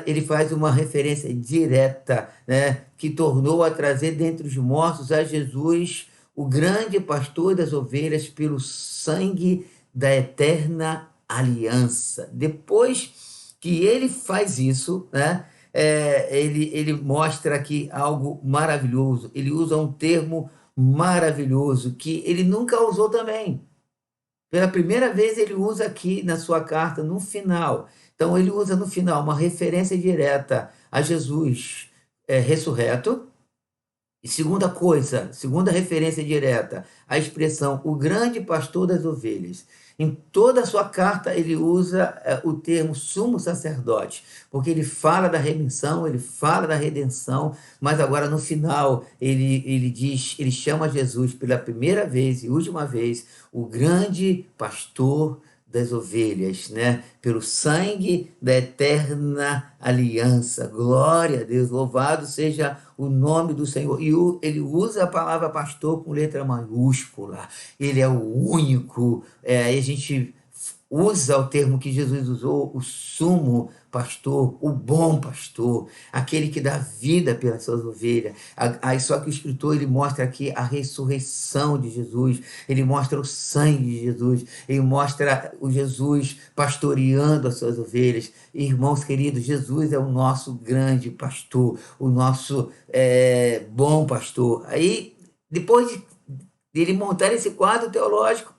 ele faz uma referência direta, né, que tornou a trazer dentre os mortos a Jesus, o grande pastor das ovelhas, pelo sangue da eterna aliança. Depois que ele faz isso, né, ele mostra aqui algo maravilhoso. Ele usa um termo maravilhoso que ele nunca usou também. Pela primeira vez ele usa aqui na sua carta, no final. Então ele usa no final uma referência direta a Jesus ressurreto. E segunda referência direta, a expressão o grande pastor das ovelhas. Em toda a sua carta ele usa o termo sumo sacerdote, porque ele fala da remissão, ele fala da redenção, mas agora no final ele chama Jesus pela primeira vez e última vez o grande pastor das ovelhas, né? Pelo sangue da eterna aliança. Glória a Deus, louvado seja o nome do Senhor. E ele usa a palavra pastor com letra maiúscula. Ele é o único. Aí a gente usa o termo que Jesus usou, o sumo pastor, o bom pastor, aquele que dá vida pelas suas ovelhas. Só que o escritor ele mostra aqui a ressurreição de Jesus, ele mostra o sangue de Jesus, ele mostra o Jesus pastoreando as suas ovelhas. Irmãos queridos, Jesus é o nosso grande pastor, o nosso bom pastor. Aí, depois de montar esse quadro teológico,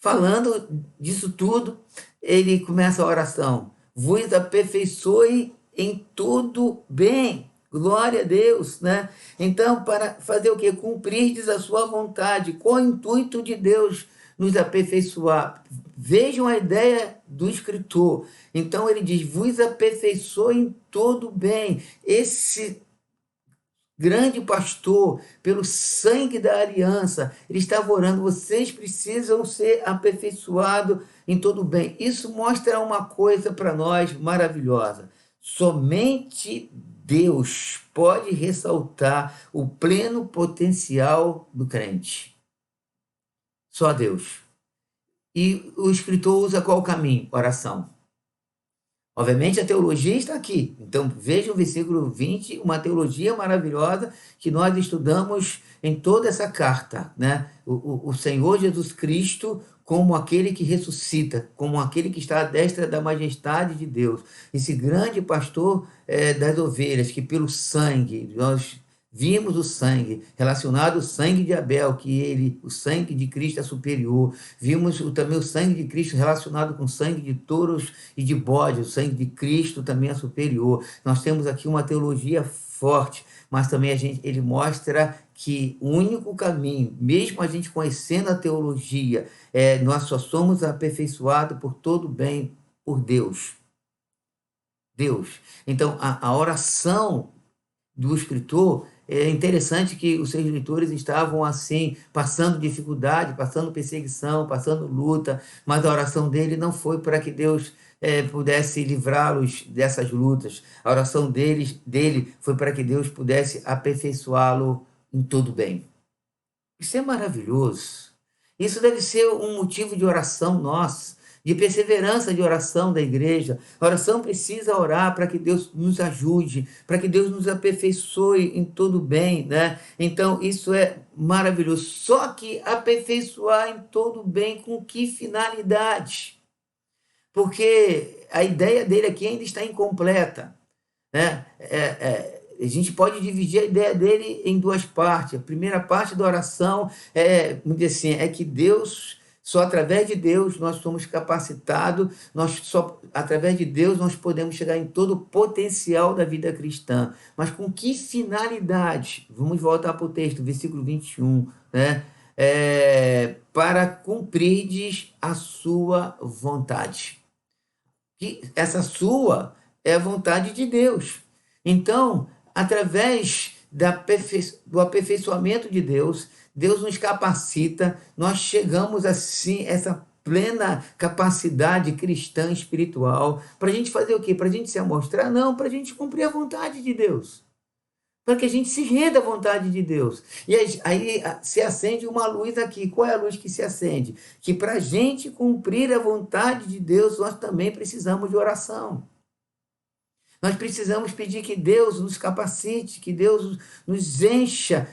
falando disso tudo, ele começa a oração. Vos aperfeiçoe em tudo bem. Glória a Deus, né? Então, para fazer o quê? Cumprirdes a sua vontade, com o intuito de Deus nos aperfeiçoar. Vejam a ideia do escritor. Então, ele diz, vos aperfeiçoe em todo bem. Esse grande pastor, pelo sangue da aliança, ele estava orando, vocês precisam ser aperfeiçoados em todo bem. Isso mostra uma coisa para nós maravilhosa. Somente Deus pode ressaltar o pleno potencial do crente. Só Deus. E o escritor usa qual caminho? Oração. Obviamente, a teologia está aqui. Então, veja o versículo 20, uma teologia maravilhosa que nós estudamos em toda essa carta, né? O Senhor Jesus Cristo como aquele que ressuscita, como aquele que está à destra da majestade de Deus. Esse grande pastor das ovelhas, que pelo sangue, nós vimos o sangue, relacionado ao sangue de Abel, que o sangue de Cristo é superior. Vimos também o sangue de Cristo relacionado com o sangue de touros e de bode. O sangue de Cristo também é superior. Nós temos aqui uma teologia forte, mas também ele mostra que o único caminho, mesmo a gente conhecendo a teologia, nós só somos aperfeiçoados por todo bem por Deus. Deus. Então, a oração do escritor, é interessante que os seus leitores estavam assim, passando dificuldade, passando perseguição, passando luta, mas a oração dele não foi para que Deus pudesse livrá-los dessas lutas. A oração dele foi para que Deus pudesse aperfeiçoá-lo em todo bem. Isso é maravilhoso. Isso deve ser um motivo de oração nosso, de perseverança de oração da igreja. A oração precisa orar para que Deus nos ajude, para que Deus nos aperfeiçoe em todo bem, né? Então, isso é maravilhoso. Só que aperfeiçoar em todo bem com que finalidade? Porque a ideia dele aqui ainda está incompleta, né? A gente pode dividir a ideia dele em duas partes. A primeira parte da oração vamos dizer assim, é que Deus Só através de Deus nós somos capacitados, através de Deus nós podemos chegar em todo o potencial da vida cristã. Mas com que finalidade? Vamos voltar para o texto, versículo 21, né? Para cumprirdes a sua vontade. Que essa sua é a vontade de Deus. Então, através do aperfeiçoamento de Deus, Deus nos capacita, nós chegamos assim, essa plena capacidade cristã espiritual, para a gente fazer o quê? Para a gente se amostrar? Não, para a gente cumprir a vontade de Deus. Para que a gente se renda à vontade de Deus. E aí se acende uma luz aqui. Qual é a luz que se acende? Que para a gente cumprir a vontade de Deus, nós também precisamos de oração. Nós precisamos pedir que Deus nos capacite, que Deus nos encha,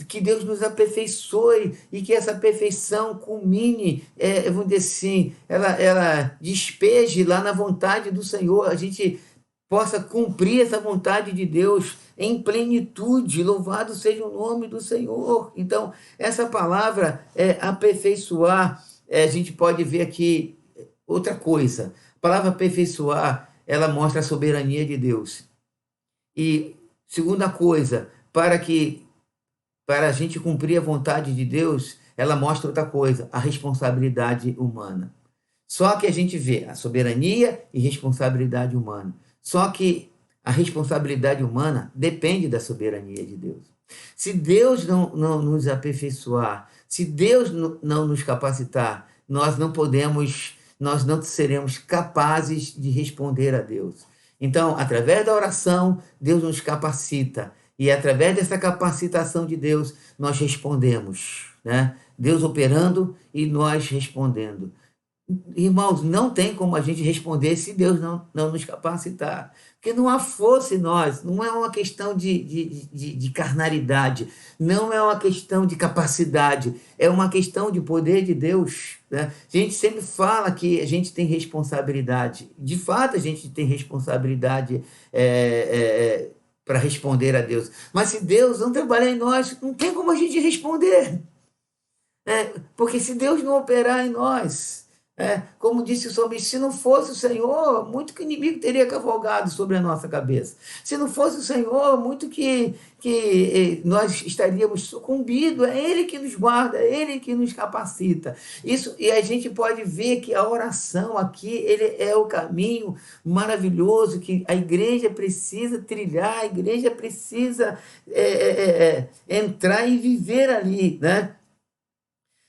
que Deus nos aperfeiçoe e que essa perfeição culmine, vamos dizer assim, ela despeje lá na vontade do Senhor, a gente possa cumprir essa vontade de Deus em plenitude. Louvado seja o nome do Senhor. Então, essa palavra aperfeiçoar, a gente pode ver aqui outra coisa. A palavra aperfeiçoar, ela mostra a soberania de Deus. E segunda coisa, para a gente cumprir a vontade de Deus, ela mostra outra coisa, a responsabilidade humana. Só que a gente vê a soberania e responsabilidade humana. Só que a responsabilidade humana depende da soberania de Deus. Se Deus não nos aperfeiçoar, se Deus não nos capacitar, nós não seremos capazes de responder a Deus. Então, através da oração, Deus nos capacita. E através dessa capacitação de Deus, nós respondemos, né? Deus operando e nós respondendo. Irmãos, não tem como a gente responder se Deus não nos capacitar. Porque não há força em nós, não é uma questão de carnalidade, não é uma questão de capacidade, é uma questão de poder de Deus, né? A gente sempre fala que a gente tem responsabilidade. De fato, a gente tem responsabilidade para responder a Deus. Mas se Deus não trabalhar em nós, não tem como a gente responder. Porque se Deus não operar em nós... como disse o salmista, se não fosse o Senhor, muito que o inimigo teria cavalgado sobre a nossa cabeça. Se não fosse o Senhor, muito que nós estaríamos sucumbidos. É Ele que nos guarda, é Ele que nos capacita. E a gente pode ver que a oração aqui, ele é o caminho maravilhoso que a igreja precisa trilhar, a igreja precisa entrar e viver ali, né?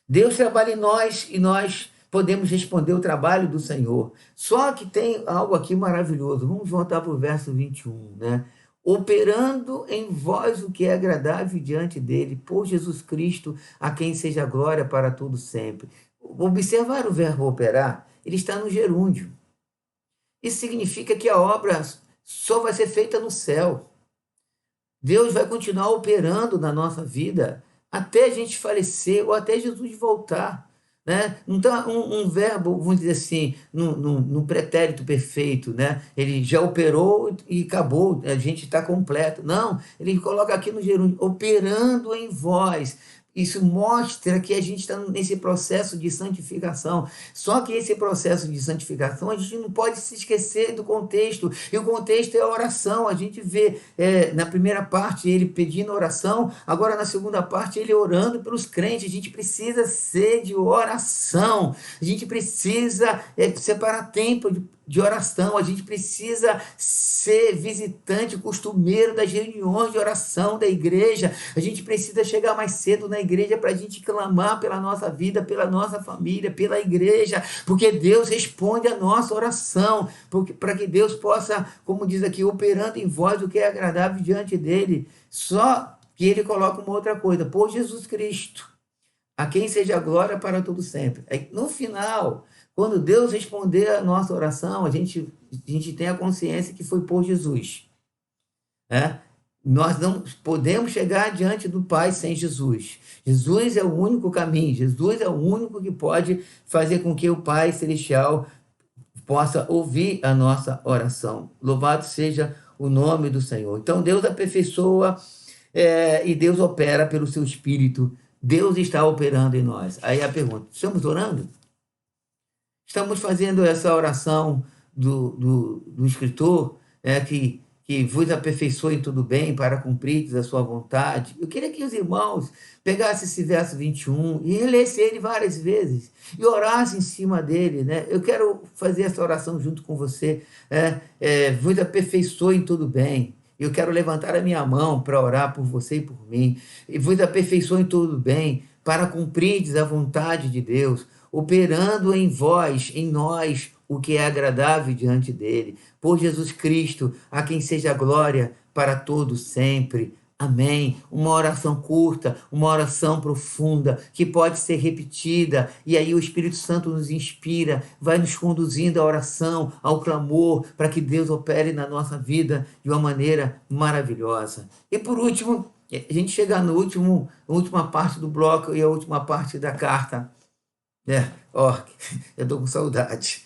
Deus trabalha em nós e nós podemos responder o trabalho do Senhor. Só que tem algo aqui maravilhoso. Vamos voltar para o verso 21, né? Operando em vós o que é agradável diante dele, por Jesus Cristo, a quem seja glória para todo sempre. Observar o verbo operar, ele está no gerúndio. Isso significa que a obra só vai ser feita no céu. Deus vai continuar operando na nossa vida até a gente falecer ou até Jesus voltar. Né? Então, um verbo, vamos dizer assim, no pretérito perfeito, né? Ele já operou e acabou, a gente está completo. Não, ele coloca aqui no gerúndio, operando em vós. Isso mostra que a gente está nesse processo de santificação. Só que esse processo de santificação, a gente não pode se esquecer do contexto. E o contexto é a oração. A gente vê na primeira parte ele pedindo oração, agora na segunda parte ele orando pelos crentes. A gente precisa ser de oração. A gente precisa separar tempo de oração, a gente precisa ser visitante, costumeiro das reuniões de oração da igreja, a gente precisa chegar mais cedo na igreja para a gente clamar pela nossa vida, pela nossa família, pela igreja, porque Deus responde a nossa oração, para que Deus possa, como diz aqui, operando em vós o que é agradável diante dele. Só que ele coloca uma outra coisa, por Jesus Cristo, a quem seja glória para todo sempre. No final, quando Deus responder a nossa oração, a gente tem a consciência que foi por Jesus. Nós não podemos chegar diante do Pai sem Jesus. Jesus é o único caminho, Jesus é o único que pode fazer com que o Pai Celestial possa ouvir a nossa oração. Louvado seja o nome do Senhor. Então, Deus aperfeiçoa e Deus opera pelo seu Espírito Deus está operando em nós. Aí a pergunta: estamos orando? Estamos fazendo essa oração do escritor, que vos aperfeiçoe tudo bem para cumprir a sua vontade. Eu queria que os irmãos pegassem esse verso 21 e relessem ele várias vezes e orassem em cima dele, né? Eu quero fazer essa oração junto com você. Vos aperfeiçoe tudo bem. Eu quero levantar a minha mão para orar por você e por mim. E vos aperfeiçoe tudo bem para cumprir a vontade de Deus, operando em vós, em nós, o que é agradável diante dele. Por Jesus Cristo, a quem seja glória para todos sempre. Amém. Uma oração curta, uma oração profunda, que pode ser repetida, e aí o Espírito Santo nos inspira, vai nos conduzindo à oração, ao clamor, para que Deus opere na nossa vida de uma maneira maravilhosa. E por último, a gente chega no última parte do bloco e a última parte da carta. Eu estou com saudade.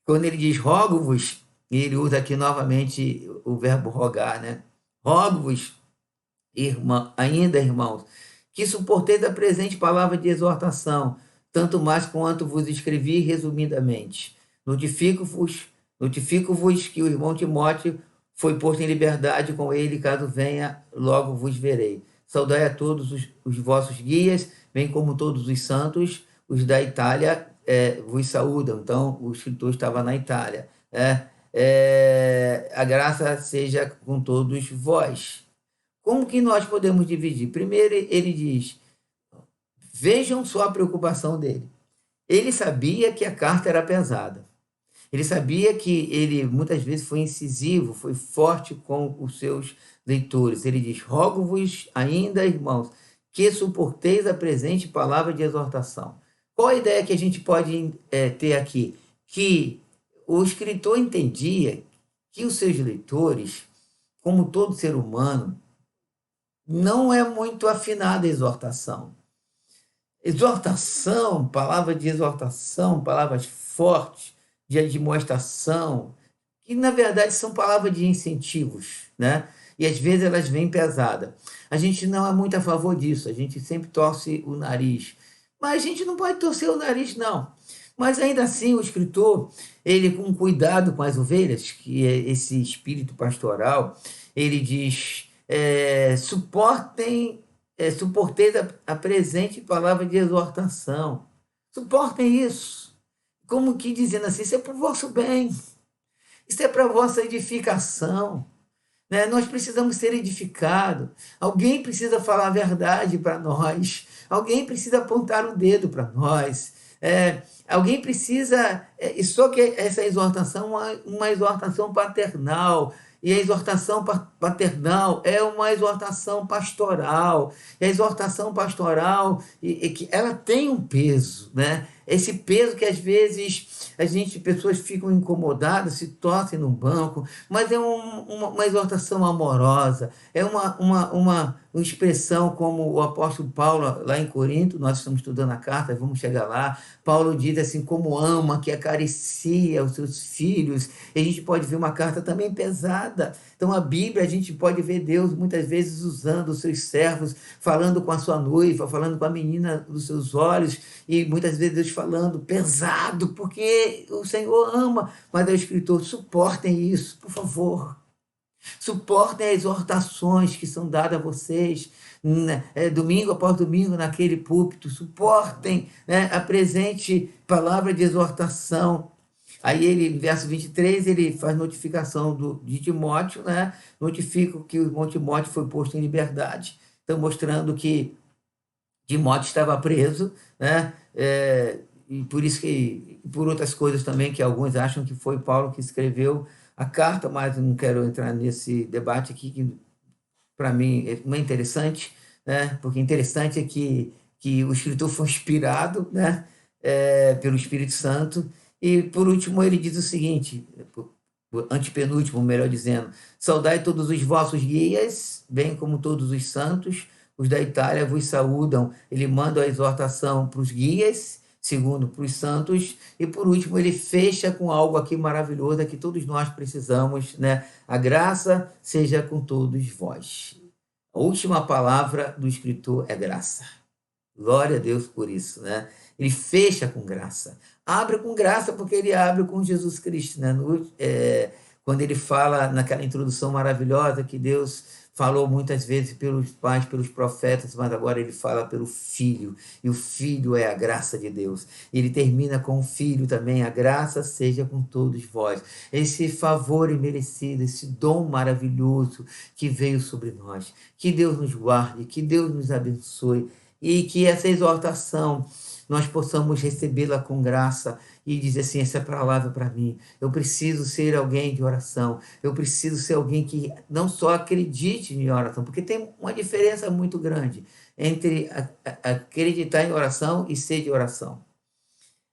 Quando ele diz rogo-vos, ele usa aqui novamente o verbo rogar, né? Rogo-vos, ainda irmãos, que suporteis a presente palavra de exortação, tanto mais quanto vos escrevi resumidamente. Notifico-vos que o irmão Timóteo foi posto em liberdade, com ele, caso venha, logo vos verei. Saudai a todos os vossos guias, bem como todos os santos. Os da Itália vos saúdam. Então, o escritor estava na Itália. A graça seja com todos vós. Como que nós podemos dividir? Primeiro, ele diz, vejam só a preocupação dele. Ele sabia que a carta era pesada. Ele sabia que ele muitas vezes foi incisivo, foi forte com os seus leitores. Ele diz, rogo-vos ainda, irmãos, que suporteis a presente palavra de exortação. Qual a ideia que a gente pode ter aqui? Que o escritor entendia que os seus leitores, como todo ser humano, não é muito afinado à exortação. Exortação, palavra de exortação, palavras fortes, de admoestação, que na verdade são palavras de incentivos, né? E às vezes elas vêm pesadas. A gente não é muito a favor disso, a gente sempre torce o nariz. Mas a gente não pode torcer o nariz, não. Mas ainda assim, o escritor, ele com cuidado com as ovelhas, que é esse espírito pastoral, ele diz, suporteis a presente palavra de exortação. Suportem isso. Como que dizendo assim, isso é para o vosso bem, isso é para a vossa edificação. Né? Nós precisamos ser edificados. Alguém precisa falar a verdade para nós. Alguém precisa apontar o dedo para nós. Alguém precisa... E só que essa exortação é uma exortação paternal. E a exortação paternal é uma exortação pastoral. E a exortação pastoral, ela tem um peso, né? Esse peso que às vezes pessoas ficam incomodadas, se torcem no banco, mas é uma exortação amorosa, é uma expressão como o apóstolo Paulo, lá em Corinto, nós estamos estudando a carta, vamos chegar lá, Paulo diz assim, como ama, que acaricia os seus filhos, e a gente pode ver uma carta também pesada. Então a Bíblia, a gente pode ver Deus muitas vezes usando os seus servos, falando com a sua noiva, falando com a menina dos seus olhos, e muitas vezes Deus falando pesado, porque o Senhor ama, mas o escritor, suportem isso, por favor. Suportem as exortações que são dadas a vocês, domingo após domingo, naquele púlpito. Suportem, né, a presente palavra de exortação. Aí ele, verso 23, ele faz notificação de Timóteo, né? Notifica que o irmão Timóteo foi posto em liberdade. Então, mostrando que Timóteo estava preso, né? E por isso que, por outras coisas também, que alguns acham que foi Paulo que escreveu a carta, mas eu não quero entrar nesse debate aqui, que para mim não é interessante, né? Porque interessante é que o escritor foi inspirado, né? Pelo Espírito Santo. E, por último, ele diz o seguinte, antepenúltimo, melhor dizendo, saudai todos os vossos guias, bem como todos os santos, os da Itália vos saúdam. Ele manda a exortação para os guias, segundo para os santos, e por último ele fecha com algo aqui maravilhoso que todos nós precisamos, né? A graça seja com todos vós. A última palavra do escritor é graça. Glória a Deus por isso, né? Ele fecha com graça. Abre com graça porque ele abre com Jesus Cristo, né? Quando ele fala naquela introdução maravilhosa que Deus falou muitas vezes pelos pais, pelos profetas, mas agora ele fala pelo Filho, e o Filho é a graça de Deus. Ele termina com o Filho também: a graça seja com todos vós. Esse favor imerecido, esse dom maravilhoso que veio sobre nós. Que Deus nos guarde, que Deus nos abençoe, e que essa exortação nós possamos recebê-la com graça e dizer assim: essa é a palavra para mim. Eu preciso ser alguém de oração. Eu preciso ser alguém que não só acredite em oração, porque tem uma diferença muito grande entre acreditar em oração e ser de oração.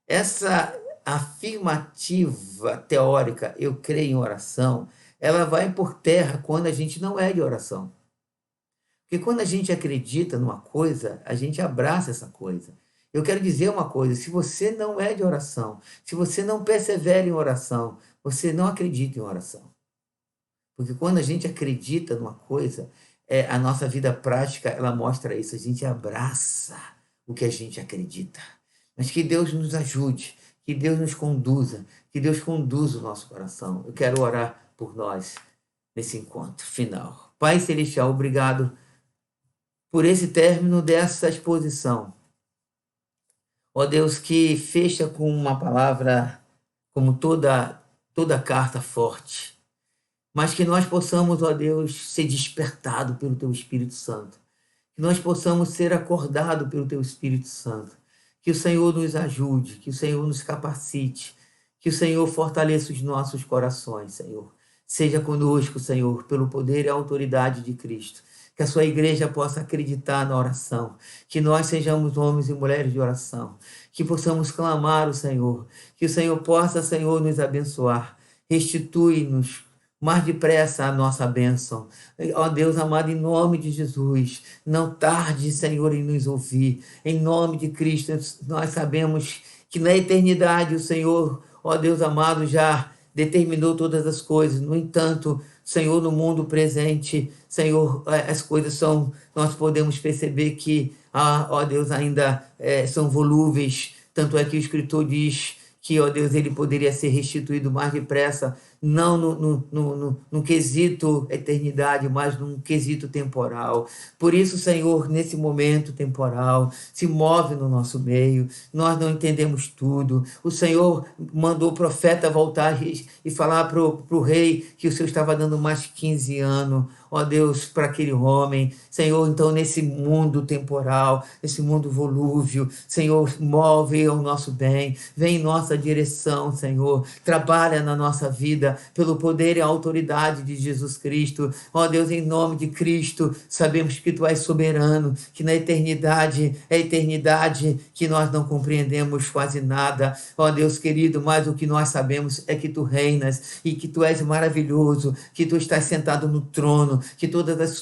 Essa afirmativa teórica, eu creio em oração, ela vai por terra quando a gente não é de oração. Porque quando a gente acredita numa coisa, a gente abraça essa coisa. Eu quero dizer uma coisa: se você não é de oração, se você não persevera em oração, você não acredita em oração. Porque quando a gente acredita numa coisa, a nossa vida prática, ela mostra isso. A gente abraça o que a gente acredita. Mas que Deus nos ajude, que Deus nos conduza, que Deus conduza o nosso coração. Eu quero orar por nós nesse encontro final. Pai Celestial, obrigado por esse término dessa exposição. Ó Deus, que fecha com uma palavra como toda carta forte, mas que nós possamos, ó Deus, ser despertado pelo Teu Espírito Santo, que nós possamos ser acordados pelo Teu Espírito Santo, que o Senhor nos ajude, que o Senhor nos capacite, que o Senhor fortaleça os nossos corações, Senhor. Seja conosco, Senhor, pelo poder e a autoridade de Cristo. Que a sua igreja possa acreditar na oração, que nós sejamos homens e mulheres de oração, que possamos clamar o Senhor, que o Senhor possa, Senhor, nos abençoar. Restitui-nos mais depressa a nossa bênção. Ó Deus amado, em nome de Jesus, não tarde, Senhor, em nos ouvir. Em nome de Cristo, nós sabemos que na eternidade o Senhor, ó Deus amado, já determinou todas as coisas. No entanto, Senhor, no mundo presente, Senhor, as coisas são, nós podemos perceber que, ó Deus, ainda são volúveis. Tanto é que o escritor diz que, ó Deus, ele poderia ser restituído mais depressa, não no quesito eternidade, mas num quesito temporal. Por isso, Senhor, nesse momento temporal, se move no nosso meio. Nós não entendemos tudo. O Senhor mandou o profeta voltar e falar para o rei que o Senhor estava dando mais 15 anos, ó Deus, para aquele homem. Senhor, então, nesse mundo temporal, nesse mundo volúvel, Senhor, move ao nosso bem, vem em nossa direção, Senhor, trabalha na nossa vida, pelo poder e a autoridade de Jesus Cristo. Ó Deus, em nome de Cristo, sabemos que Tu és soberano, que na eternidade, é a eternidade que nós não compreendemos quase nada. Ó Deus querido, mas o que nós sabemos é que Tu reinas e que Tu és maravilhoso, que Tu estás sentado no trono, que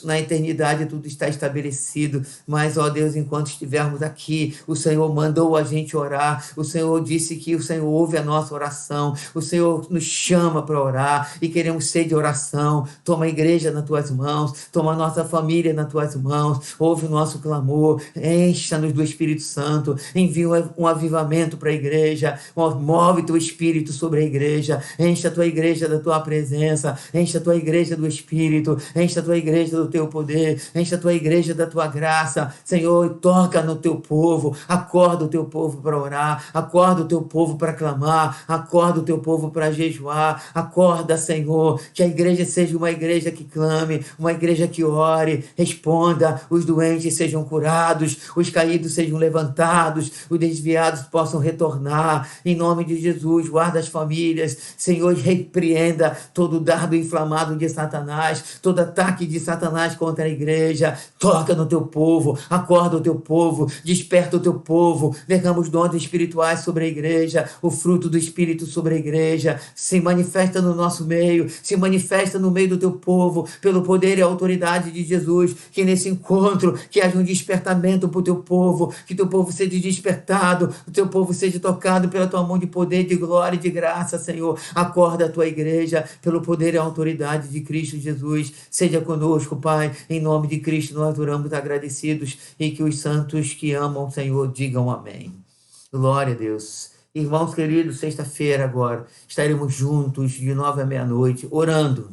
na eternidade tudo está estabelecido. Mas, ó Deus, enquanto estivermos aqui, o Senhor mandou a gente orar, o Senhor disse que o Senhor ouve a nossa oração, o Senhor nos chama para orar e queremos ser de oração. Toma a igreja nas Tuas mãos, toma a nossa família nas Tuas mãos, ouve o nosso clamor, encha-nos do Espírito Santo, envia um avivamento para a igreja, move Teu Espírito sobre a igreja, encha a Tua igreja da Tua presença, encha a Tua igreja do Espírito, encha a Tua igreja do Teu poder, encha a Tua igreja da Tua graça. Senhor, toca no Teu povo, acorda o Teu povo para orar, acorda o Teu povo para clamar, acorda o Teu povo para jejuar. Acorda, Senhor, que a igreja seja uma igreja que clame, uma igreja que ore, responda, os doentes sejam curados, os caídos sejam levantados, os desviados possam retornar. Em nome de Jesus, guarda as famílias, Senhor, repreenda todo dardo inflamado de Satanás, todo ataque de Satanás contra a igreja. Toca no Teu povo, acorda o Teu povo, desperta o Teu povo, derrama os dons espirituais sobre a igreja, o fruto do Espírito sobre a igreja. Se manifesta no nosso meio, se manifesta no meio do Teu povo, pelo poder e a autoridade de Jesus. Que nesse encontro, que haja um despertamento para o Teu povo, que Teu povo seja despertado, o Teu povo seja tocado pela Tua mão de poder, de glória e de graça, Senhor. Acorda a Tua igreja, pelo poder e a autoridade de Cristo Jesus. Seja Seja conosco, Pai, em nome de Cristo, nós oramos agradecidos e que os santos que amam o Senhor digam amém. Glória a Deus. Irmãos queridos, sexta-feira agora estaremos juntos de 9 à meia-noite, orando,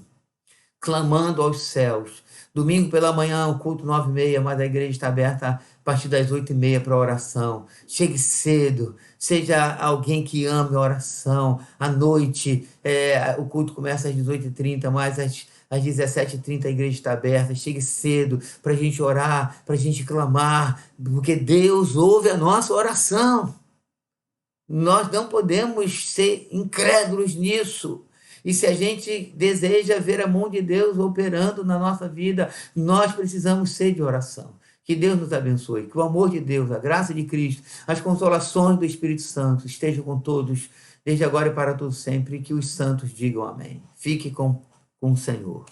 clamando aos céus. Domingo pela manhã, o culto 9h30, mas a igreja está aberta a partir das 8h30 para oração. Chegue cedo, seja alguém que ame a oração. À noite, o culto começa às 18h30, mas às 17h30 a igreja está aberta. Chegue cedo para a gente orar, para a gente clamar, porque Deus ouve a nossa oração. Nós não podemos ser incrédulos nisso. E se a gente deseja ver a mão de Deus operando na nossa vida, nós precisamos ser de oração. Que Deus nos abençoe, que o amor de Deus, a graça de Cristo, as consolações do Espírito Santo estejam com todos, desde agora e para todo sempre, e que os santos digam amém. Fique com o Senhor.